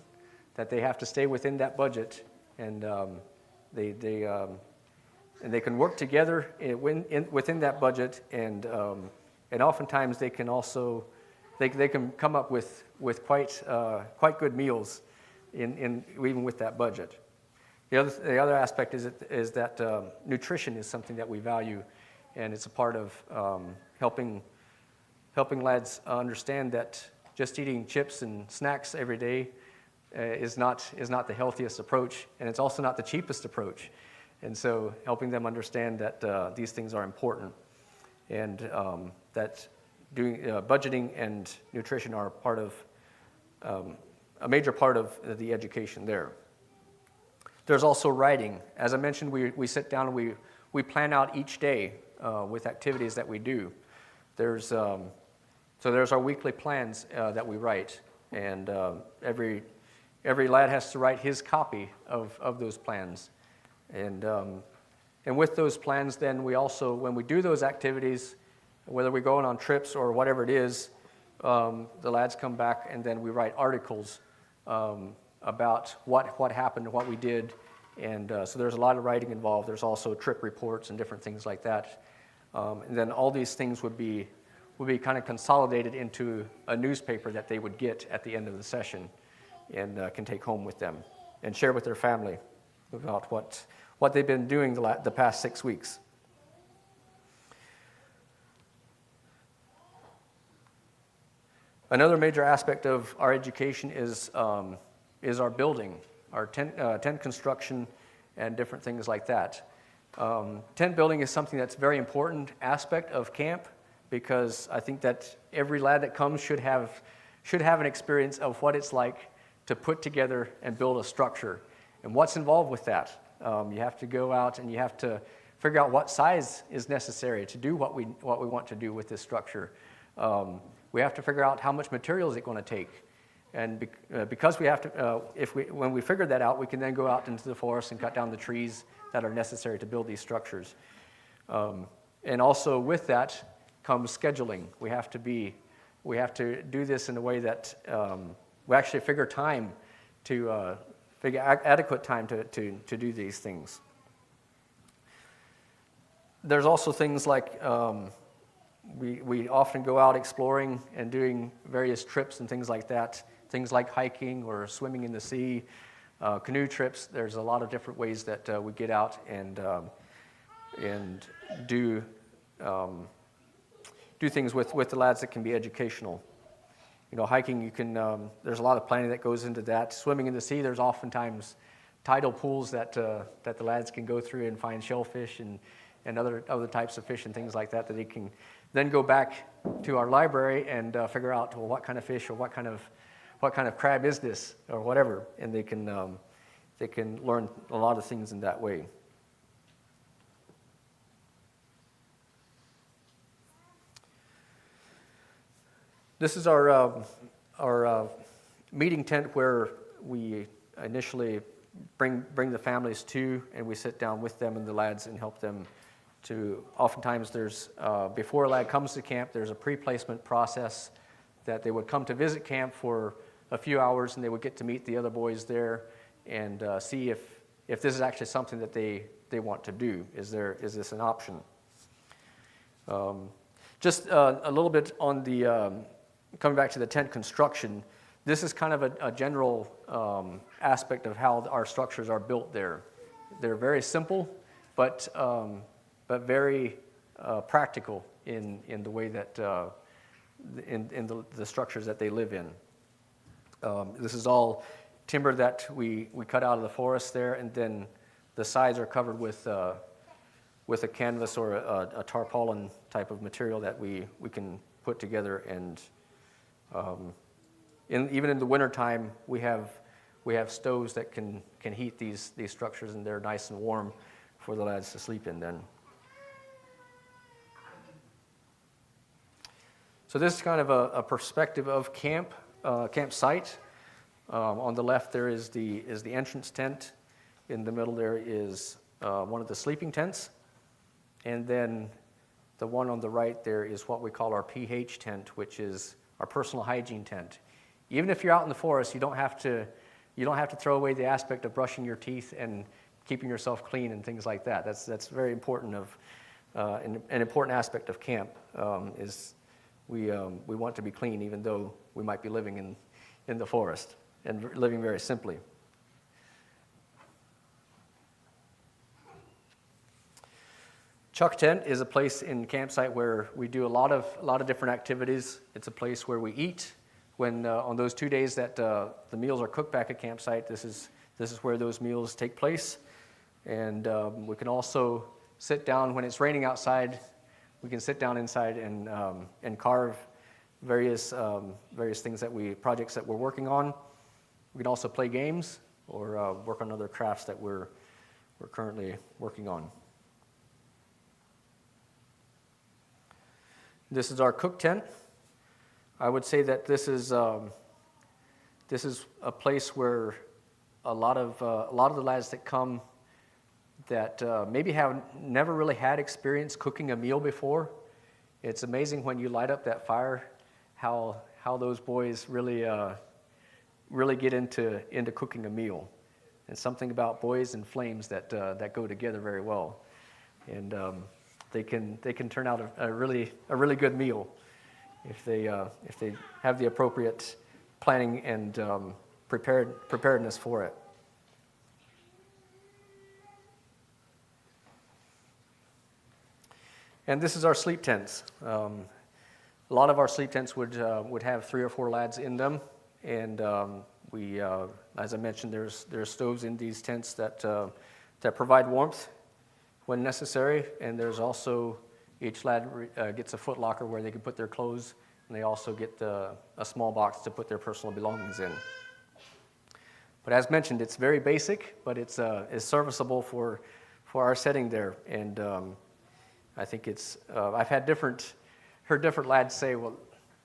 that they have to stay within that budget, and they can work together within that budget, and oftentimes they can also they can come up with quite good meals even with that budget. The other aspect is that nutrition is something that we value, and it's a part of helping lads understand that just eating chips and snacks every day is not the healthiest approach, and it's also not the cheapest approach. And so helping them understand that these things are important, and that doing budgeting and nutrition are part of a major part of the education there. There's also writing. As I mentioned, we sit down and we plan out each day with activities that we do. There's our weekly plans that we write, and every lad has to write his copy of those plans. And with those plans, then we also, when we do those activities, whether we're going on trips or whatever it is, the lads come back and then we write articles about what happened, what we did, and so there's a lot of writing involved. There's also trip reports and different things like that, and then all these things would be kind of consolidated into a newspaper that they would get at the end of the session, and can take home with them and share with their family about what they've been doing the past 6 weeks. Another major aspect of our education is our building, our tent construction, and different things like that. Tent building is something that's a very important aspect of camp, because I think that every lad that comes should have an experience of what it's like to put together and build a structure, and what's involved with that. You have to go out and you have to figure out what size is necessary to do what we want to do with this structure. We have to figure out how much material is it going to take, and because we have to, when we figure that out, we can then go out into the forest and cut down the trees that are necessary to build these structures. And also with that comes scheduling. We have to do this in a way that we actually figure time to figure adequate time to do these things. There's also things like we often go out exploring and doing various trips and things like that. Things like hiking or swimming in the sea, canoe trips. There's a lot of different ways that we get out and do things with the lads that can be educational. You know, hiking, you can. There's a lot of planning that goes into that. Swimming in the sea, there's oftentimes tidal pools that the lads can go through and find shellfish and other types of fish and things like that they can then go back to our library and figure out, well, what kind of fish or what kind of crab is this or whatever, and they can learn a lot of things in that way. This is our meeting tent where we initially bring the families to, and we sit down with them and the lads and help them to. Oftentimes there's, before a lad comes to camp, there's a pre-placement process that they would come to visit camp for a few hours, and they would get to meet the other boys there and see if this is actually something that they want to do. Is this an option? Just a little bit on the, coming back to the tent construction, this is kind of a general aspect of how our structures are built there. They're very simple, but very practical in the way that in the structures that they live in. This is all timber that we cut out of the forest there, and then the sides are covered with a canvas or a tarpaulin type of material that we can put together. And even in the wintertime, we have stoves that can heat these structures, and they're nice and warm for the lads to sleep in then. So this is kind of a perspective of campsite. On the left there is the entrance tent. In the middle there is one of the sleeping tents. And then the one on the right there is what we call our PH tent, which is our personal hygiene tent. Even if you're out in the forest, you don't have to throw away the aspect of brushing your teeth and keeping yourself clean and things like that. That's very important an important aspect of camp is we want to be clean even though we might be living in the forest and living very simply. Chuck tent is a place in campsite where we do a lot of different activities. It's a place where we eat. When on those 2 days that the meals are cooked back at campsite, this is where those meals take place. And we can also sit down when it's raining outside. We can sit down inside and carve various things projects that we're working on. We can also play games or work on other crafts that we're currently working on. This is our cook tent. I would say that this is a place where a lot of the lads that come that maybe have never really had experience cooking a meal before. It's amazing when you light up that fire how those boys really get into cooking a meal. And something about boys and flames that go together very well. And they can turn out a really good meal if they have the appropriate planning and preparedness for it. And this is our sleep tents. A lot of our sleep tents would have 3 or 4 lads in them, and we, as I mentioned, there's stoves in these tents that provide warmth when necessary, and there's also each lad gets a foot locker where they can put their clothes, and they also get a small box to put their personal belongings in. But as mentioned, it's very basic, but it's serviceable for our setting there, and I think it's. I've heard different lads say, "Well,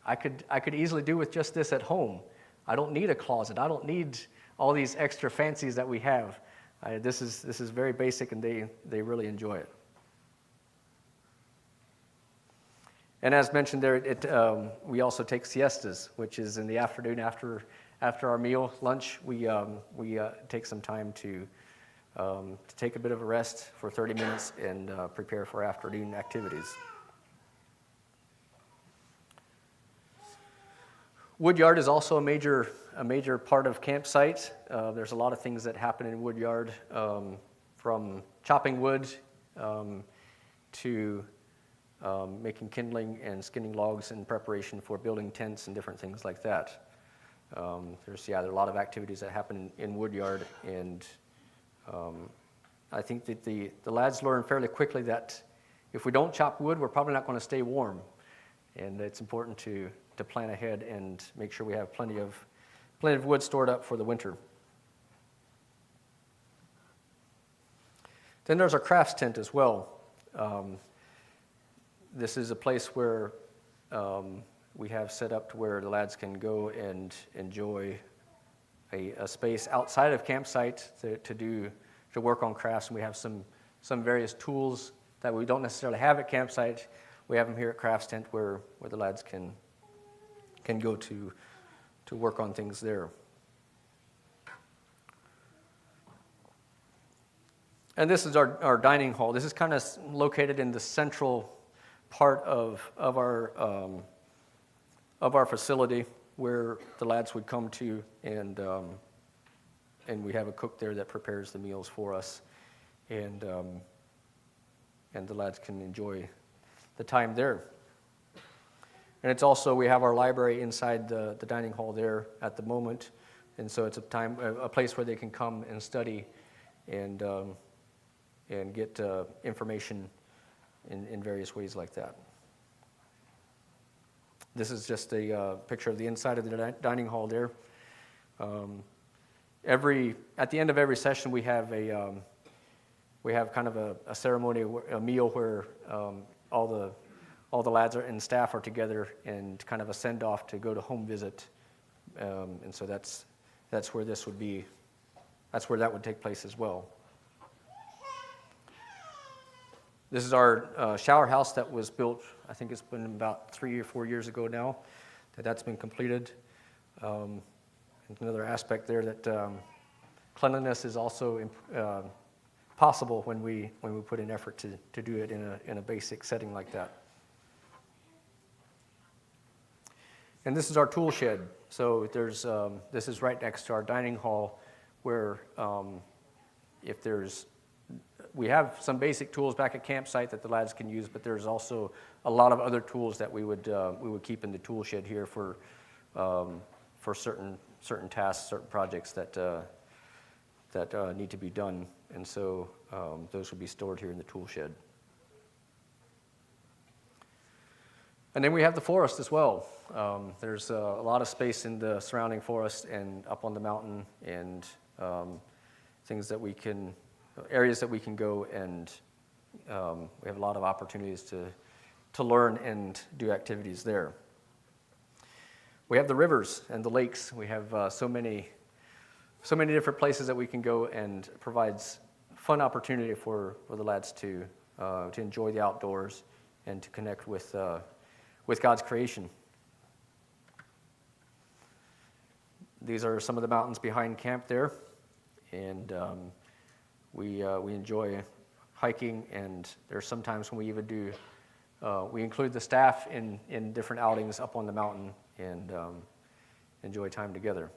I could easily do with just this at home. I don't need a closet. I don't need all these extra fancies that we have. This is very basic, and they really enjoy it." And as mentioned there, we also take siestas, which is in the afternoon after our meal, lunch. We take some time to take a bit of a rest for 30 minutes and prepare for afternoon activities. Woodyard is also a major part of campsite. There's a lot of things that happen in woodyard, from chopping wood to making kindling and skinning logs in preparation for building tents and different things like that. There's a lot of activities that happen in woodyard, and I think that the lads learn fairly quickly that if we don't chop wood, we're probably not going to stay warm, and it's important to plan ahead and make sure we have plenty of wood stored up for the winter. Then there's our crafts tent as well. This is a place where we have set up to where the lads can go and enjoy a space outside of campsite to work on crafts. And we have some various tools that we don't necessarily have at campsite. We have them here at crafts tent where the lads can go to work on things there. And this is our dining hall. This is kind of located in the central part of our facility where the lads would come to, and we have a cook there that prepares the meals for us. And the lads can enjoy the time there. And it's also, we have our library inside the dining hall there at the moment, and so it's a place where they can come and study and get information in various ways like that. This is just a picture of the inside of the dining hall there. At the end of every session, we have kind of a ceremony, a meal where all the lads and staff are together, and kind of a send off to go to home visit, and so that's where this would be. That's where that would take place as well. This is our shower house that was built, I think it's been about 3 or 4 years ago now, that's been completed. Another aspect there that cleanliness is also possible when we put in effort to do it in a basic setting like that. And this is our tool shed. So this is right next to our dining hall, where we have some basic tools back at campsite that the lads can use, but there's also a lot of other tools that we would keep in the tool shed here for certain tasks, certain projects that need to be done, and so those would be stored here in the tool shed. And then we have the forest as well. There's a lot of space in the surrounding forest and up on the mountain, and areas that we can go, and we have a lot of opportunities to learn and do activities there. We have the rivers and the lakes. We have so many different places that we can go, and it provides fun opportunity for the lads to enjoy the outdoors and to connect with God's creation. These are some of the mountains behind camp there, and we enjoy hiking, and there's sometimes when we even we include the staff in different outings up on the mountain and enjoy time together.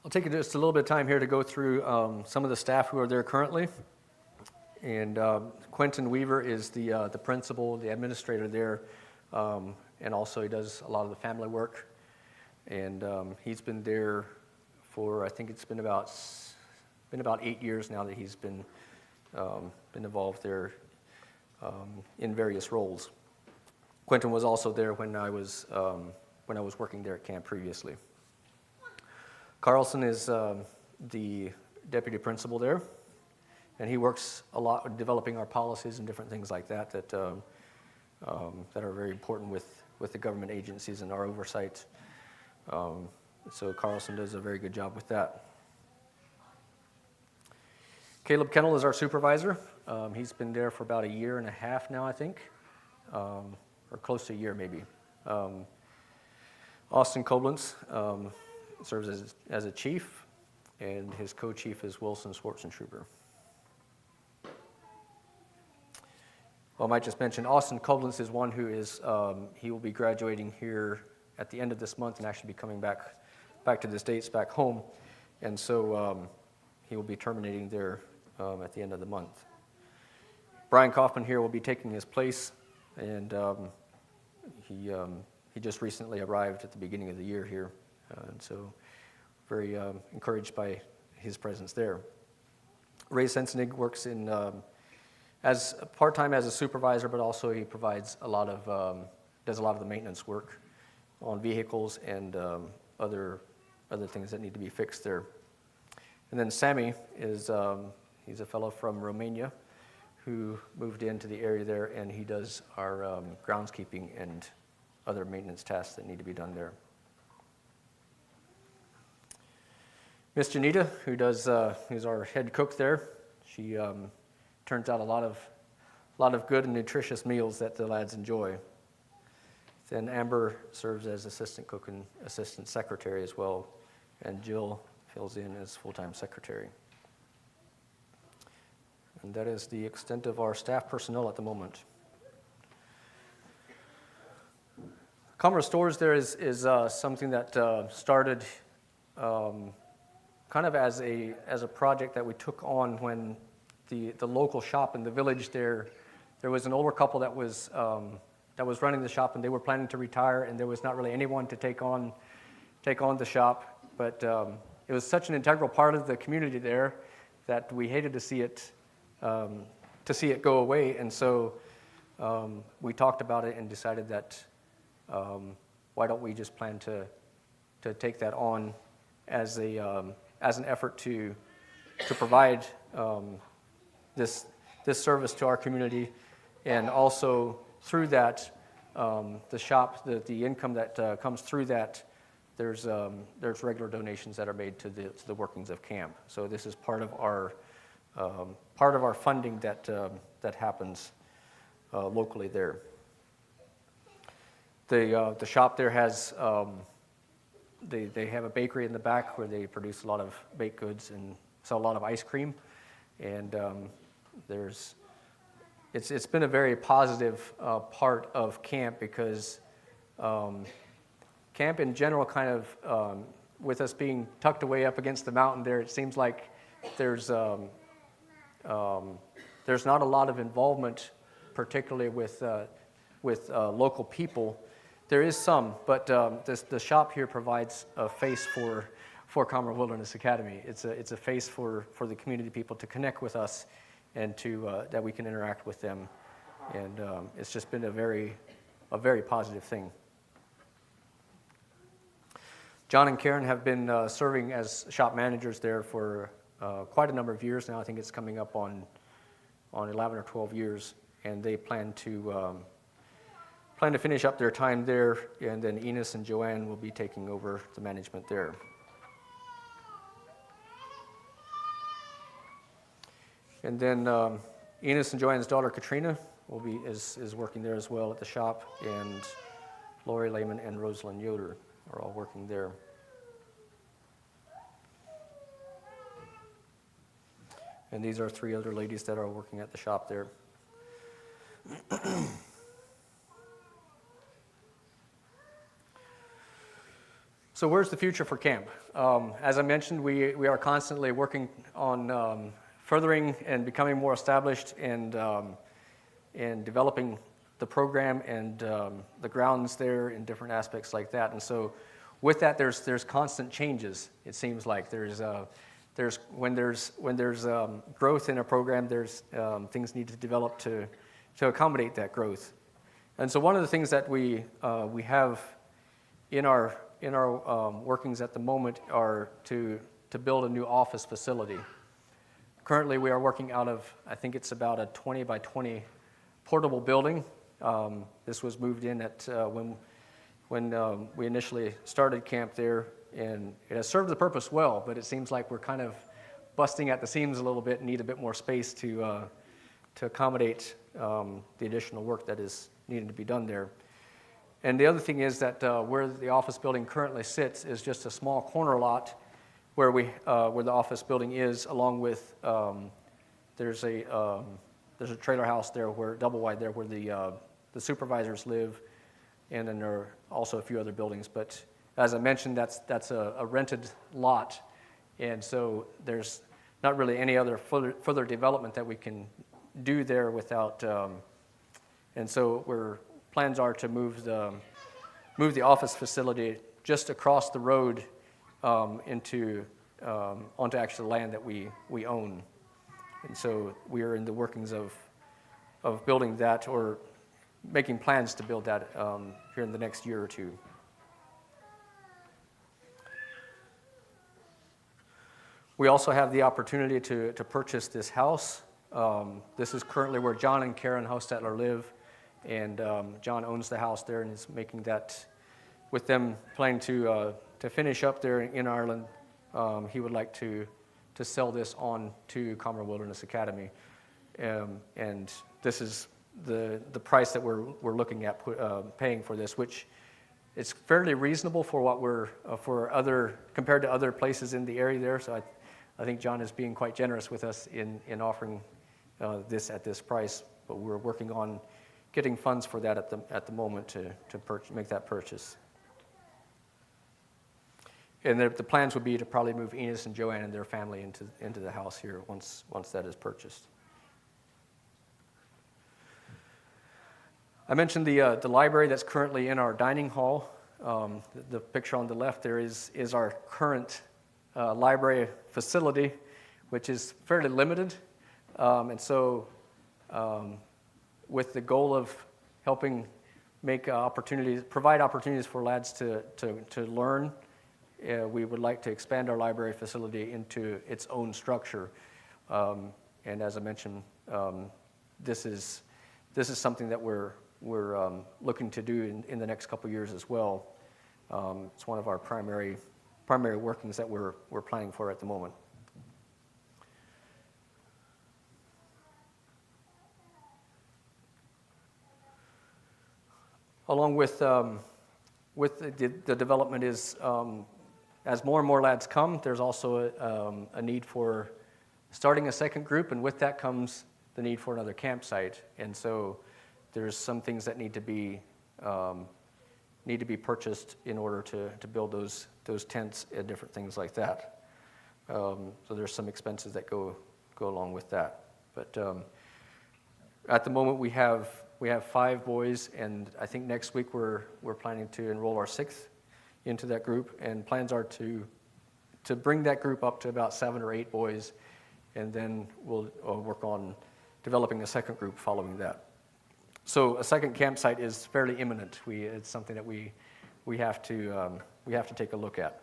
I'll take just a little bit of time here to go through some of the staff who are there currently. And Quentin Weaver is the principal, the administrator there, and also he does a lot of the family work. And he's been there for, I think it's been about 8 years now that he's been involved there in various roles. Quentin was also there when I was working there at camp previously. Carlson is the deputy principal there, and he works a lot with developing our policies and different things like that that are very important with the government agencies and our oversight. So Carlson does a very good job with that. Caleb Kennel is our supervisor. He's been there for about 1.5 years now, I think, or close to a year maybe. Austin Koblenz serves as a chief, and his co-chief is Wilson Schwarzentrooper. Well, I might just mention Austin Koblenz is one who is, he will be graduating here at the end of this month and actually be coming back to the States, back home, and so he will be terminating there at the end of the month. Brian Kaufman here will be taking his place, and he just recently arrived at the beginning of the year here. And so very encouraged by his presence there. Ray Sensenig works as part-time as a supervisor, but also he provides does a lot of the maintenance work on vehicles and other things that need to be fixed there. And then Sammy is he's a fellow from Romania who moved into the area there, and he does our groundskeeping and other maintenance tasks that need to be done there. Miss Janita, who's our head cook there, she turns out a lot of good and nutritious meals that the lads enjoy. Then Amber serves as assistant cook and assistant secretary as well, and Jill fills in as full-time secretary. And that is the extent of our staff personnel at the moment. Comeragh Stores there is something that started kind of as a project that we took on when the local shop in the village there was an older couple that was running the shop, and they were planning to retire, and there was not really anyone to take on the shop. But it was such an integral part of the community there that we hated to see it go away, and so we talked about it and decided that why don't we just plan to take that on as an effort to provide this service to our community, and also through that the shop, the income that comes through that, there's regular donations that are made to the workings of camp. So this is part of our funding that happens locally there. The shop there has they have a bakery in the back where they produce a lot of baked goods and sell a lot of ice cream, and it's been a very positive part of camp, because camp in general kind of with us being tucked away up against the mountain there, it seems like there's not a lot of involvement, particularly with local people. There is some, but the shop here provides a face for Comeragh Wilderness Academy. It's a face for the community people to connect with us, and to that we can interact with them, and it's just been a very positive thing. John and Karen have been serving as shop managers there for quite a number of years now. I think it's coming up on 11 or 12 years, and they plan to finish up their time there, and then Enos and Joanne will be taking over the management there. And then Enos and Joanne's daughter Katrina is working there as well at the shop, and Lori Lehman and Rosalind Yoder are all working there. And these are 3 other ladies that are working at the shop there. So where's the future for camp? As I mentioned, we are constantly working on furthering and becoming more established, and developing the program and the grounds there in different aspects like that. And so with that, there's constant changes. It seems like when there's growth in a program, there's things need to develop to accommodate that growth. And so one of the things that we have in our workings at the moment are to build a new office facility. Currently, we are working out of, I think it's about a 20 by 20 portable building. This was moved in at when we initially started camp there, and it has served the purpose well, but it seems like we're kind of busting at the seams a little bit and need a bit more space to accommodate the additional work that is needed to be done there. And the other thing is that where the office building currently sits is just a small corner lot where the office building is, along with there's a trailer house there, double wide there, where the supervisors live, and then there are also a few other buildings. But as I mentioned, that's a rented lot, and so there's not really any other further development that we can do there without. And so plans are to move the office facility just across the road onto actual land that we own. And so we are in the workings of building that, or making plans to build that here in the next year or two. We also have the opportunity to purchase this house. This is currently where John and Karen Hostetler live, and John owns the house there and is making that, with them planning to finish up there in Ireland. He would like to sell this on to Comeragh Wilderness Academy, and this is the price that we're looking at paying for this, which it's fairly reasonable for what compared to other places in the area there. So I think John is being quite generous with us in offering this at this price. But we're working on getting funds for that at the moment to make that purchase. And the plans would be to probably move Enos and Joanne and their family into the house here once that is purchased. I mentioned the library that's currently in our dining hall. The picture on the left there is our current library facility, which is fairly limited. And so with the goal of helping provide opportunities for lads to learn, we would like to expand our library facility into its own structure. And as I mentioned, this is something that we're looking to do in the next couple of years as well. It's one of our primary workings that we're planning for at the moment. Along with the development is, as more and more lads come, there's also a need for starting a second group, and with that comes the need for another campsite. And so there's some things that need to be purchased in order to build those tents and different things like that. So there's some expenses that go along with that. But at the moment we have 5 boys, and I think next week we're planning to enroll our 6th into that group, and plans are to bring that group up to about 7 or 8 boys, and then we'll work on developing a second group following that. So a second campsite is fairly imminent. It's something that we have to take a look at.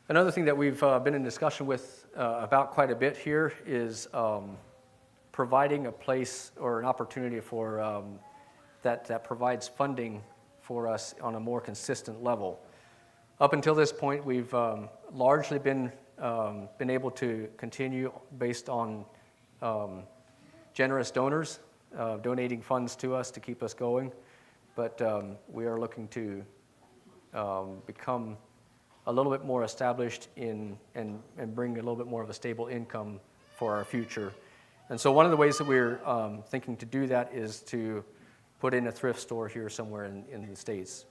Another thing that we've been in discussion with about quite a bit here is providing a place or an opportunity for that provides funding for us on a more consistent level. Up until this point, we've largely been able to continue based on generous donors donating funds to us to keep us going, but we are looking to become a little bit more established and bring a little bit more of a stable income for our future. And so one of the ways that we're thinking to do that is to put in a thrift store here somewhere in the States.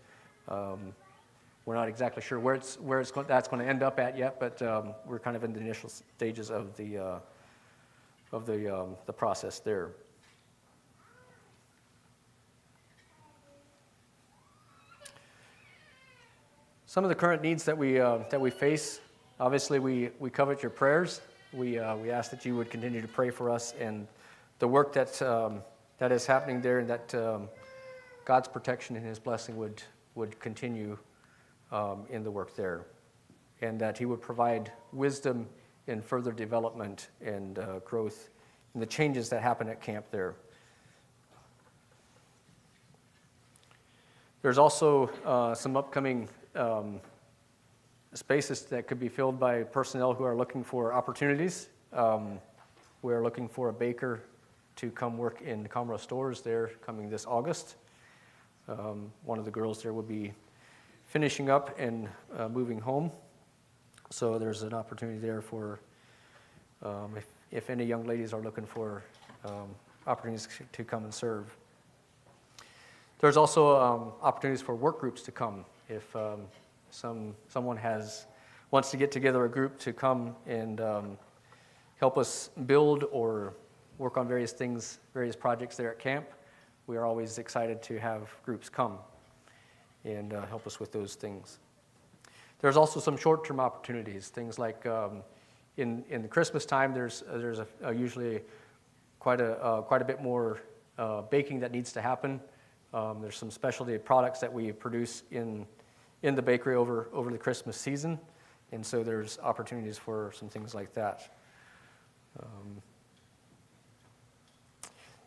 We're not exactly sure that's going to end up at yet, but we're kind of in the initial stages of the process there. Some of the current needs that we face, obviously we covet your prayers. We ask that you would continue to pray for us and the work that is happening there, and that God's protection and His blessing would continue in the work there, and that He would provide wisdom in further development and growth and the changes that happen at camp there. There's also some upcoming spaces that could be filled by personnel who are looking for opportunities. We're looking for a baker to come work in the Comeragh stores there coming this August. One of the girls there will be finishing up and moving home. So there's an opportunity there for, if any young ladies are looking for opportunities to come and serve. There's also opportunities for work groups to come. If someone wants to get together a group to come and help us build or work on various things, various projects there at camp, we are always excited to have groups come and help us with those things. There's also some short-term opportunities, things like in the Christmas time, there's usually quite a bit more baking that needs to happen. There's some specialty products that we produce in the bakery over the Christmas season, and so there's opportunities for some things like that.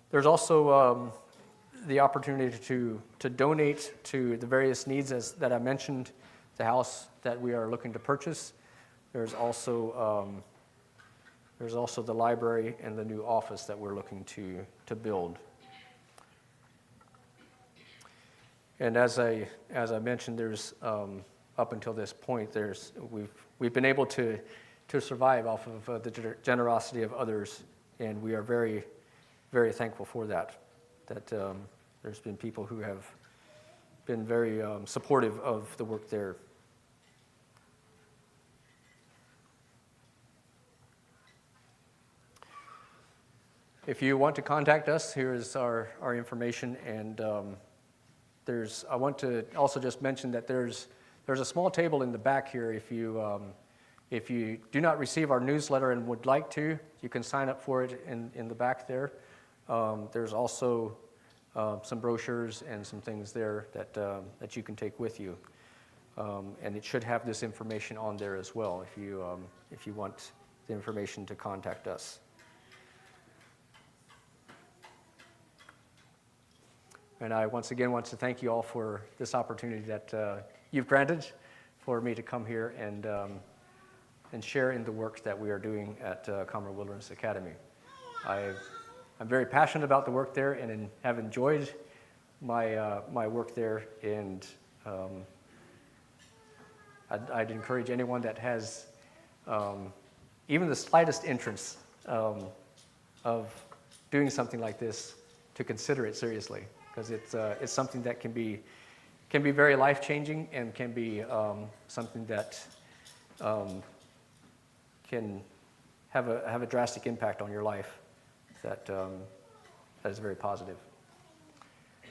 There's also the opportunity to donate to the various needs that I mentioned, the house that we are looking to purchase. There's also the library and the new office that we're looking to build. And as I mentioned, there's up until this point, we've been able to survive off of the generosity of others, and we are very, very thankful for that. There's been people who have been very supportive of the work there. If you want to contact us, here is our information, and I want to also just mention that there's a small table in the back here. If you do not receive our newsletter and would like to, you can sign up for it in the back there. There's also some brochures and some things there that you can take with you, and it should have this information on there as well if you want the information to contact us. And I once again want to thank you all for this opportunity that you've granted for me to come here and share in the work that we are doing at Comeragh Wilderness Academy. I'm very passionate about the work there and have enjoyed my work there, and I'd encourage anyone that has even the slightest interest of doing something like this to consider it seriously, because it's something that can be very life-changing and can be something that can have a drastic impact on your life that is very positive.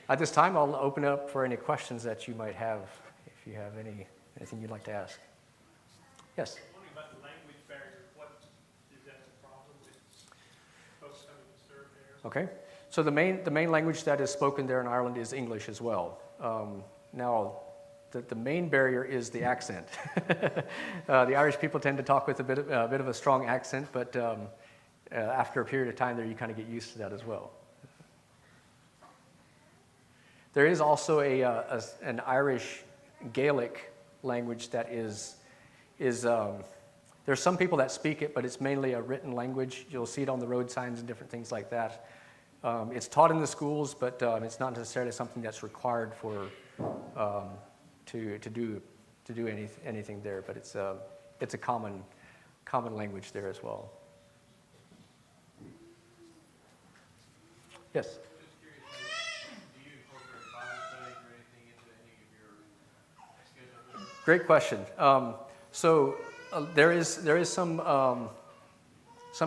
At this time, I'll open up for any questions that you might have, if you have anything you'd like to ask. Yes? Wondering about the language barrier. What is that the problem with folks coming to serve there? Okay. So the main language that is spoken there in Ireland is English as well. Now, the main barrier is the accent. The Irish people tend to talk with a bit of a strong accent, but after a period of time there, you kind of get used to that as well. There is also an Irish Gaelic language that is there's some people that speak it, but it's mainly a written language. You'll see it on the road signs and different things like that. It's taught in the schools, but it's not necessarily something that's required for to do anything there. But it's a common language there as well. Yes. Just curious, do you incorporate Bible studies or anything into any of your schedule? Great question. So there is some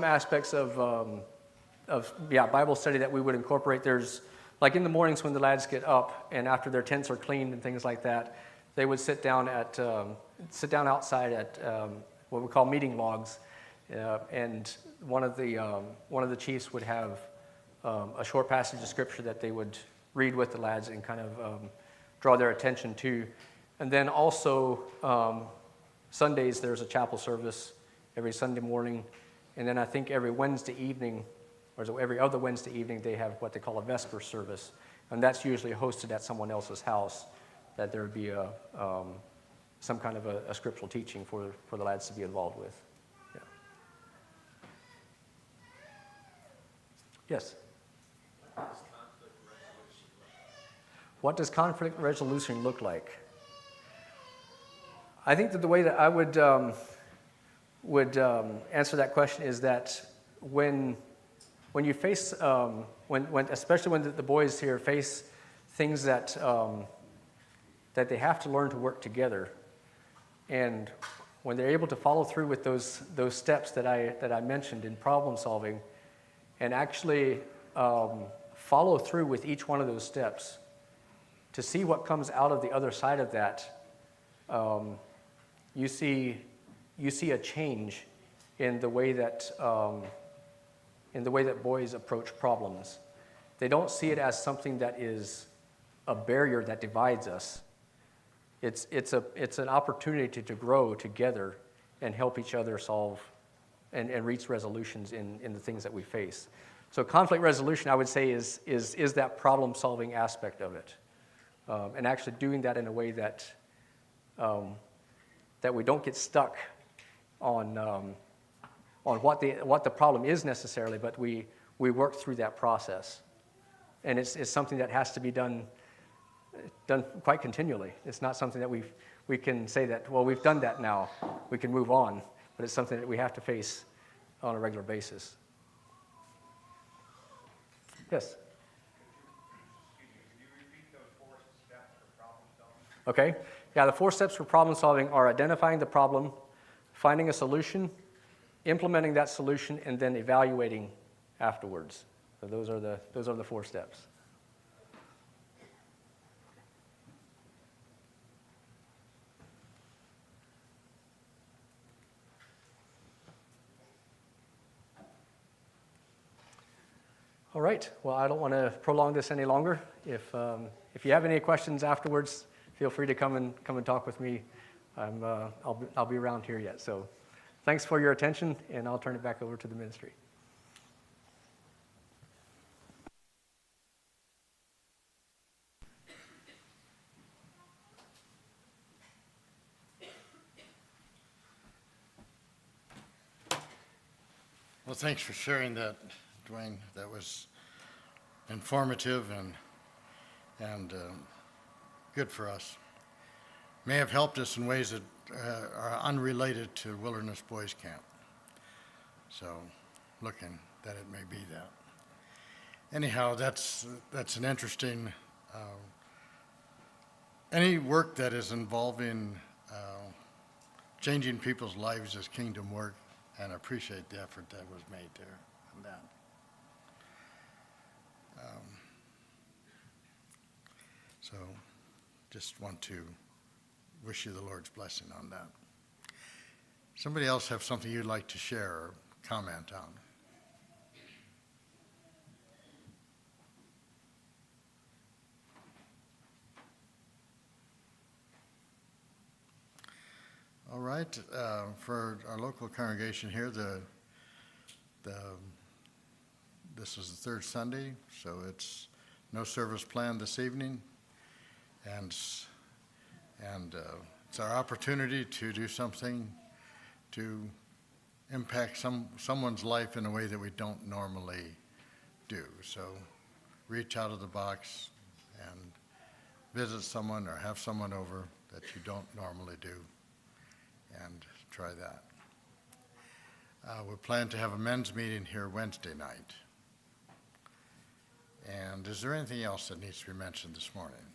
aspects of Bible study that we would incorporate. There's, like in the mornings when the lads get up and after their tents are cleaned and things like that, they would sit down outside at what we call meeting logs, and one of the chiefs would have a short passage of scripture that they would read with the lads and kind of draw their attention to. And then also Sundays there's a chapel service every Sunday morning, and then I think every Wednesday evening, or every other Wednesday evening, they have what they call a Vesper service, and that's usually hosted at someone else's house, that there would be some kind of a scriptural teaching for the lads to be involved with. Yeah. Yes? What does conflict resolution look like? I think that the way that I would answer that question is that when you face, especially when the boys here face things that they have to learn to work together, and when they're able to follow through with those steps that I mentioned in problem solving, and actually follow through with each one of those steps, to see what comes out of the other side of that, you see a change in the way that boys approach problems. They don't see it as something that is a barrier that divides us. It's an opportunity to grow together and help each other solve and reach resolutions in the things that we face. So conflict resolution, I would say, is that problem-solving aspect of it, and actually doing that in a way that we don't get stuck on what the problem is necessarily, but we work through that process, and it's something that has to be done quite continually. It's not something that we can say that, well, we've done that now, we can move on. but it's something that we have to face on a regular basis. Yes? Okay. Yeah, the 4 steps for problem solving are identifying the problem, finding a solution, implementing that solution, and then evaluating afterwards. So those are the 4 steps. All right. Well, I don't want to prolong this any longer. If you have any questions afterwards, feel free to come and talk with me. I'll be around here yet. So, thanks for your attention, and I'll turn it back over to the ministry. Well, thanks for sharing that, Duane. That was informative and good for us. May have helped us in ways that are unrelated to Wilderness Boys Camp. So, looking that it may be that. Anyhow, that's an interesting. Any work that is involving changing people's lives is kingdom work, and I appreciate the effort that was made there on that. So, just want to wish you the Lord's blessing on that. Somebody else have something you'd like to share or comment on? All right, for our local congregation here, this is the third Sunday, so it's no service planned this evening, and it's our opportunity to do something to impact someone's life in a way that we don't normally do. So reach out of the box and visit someone or have someone over that you don't normally do, and try that. We plan to have a men's meeting here Wednesday night. And is there anything else that needs to be mentioned this morning?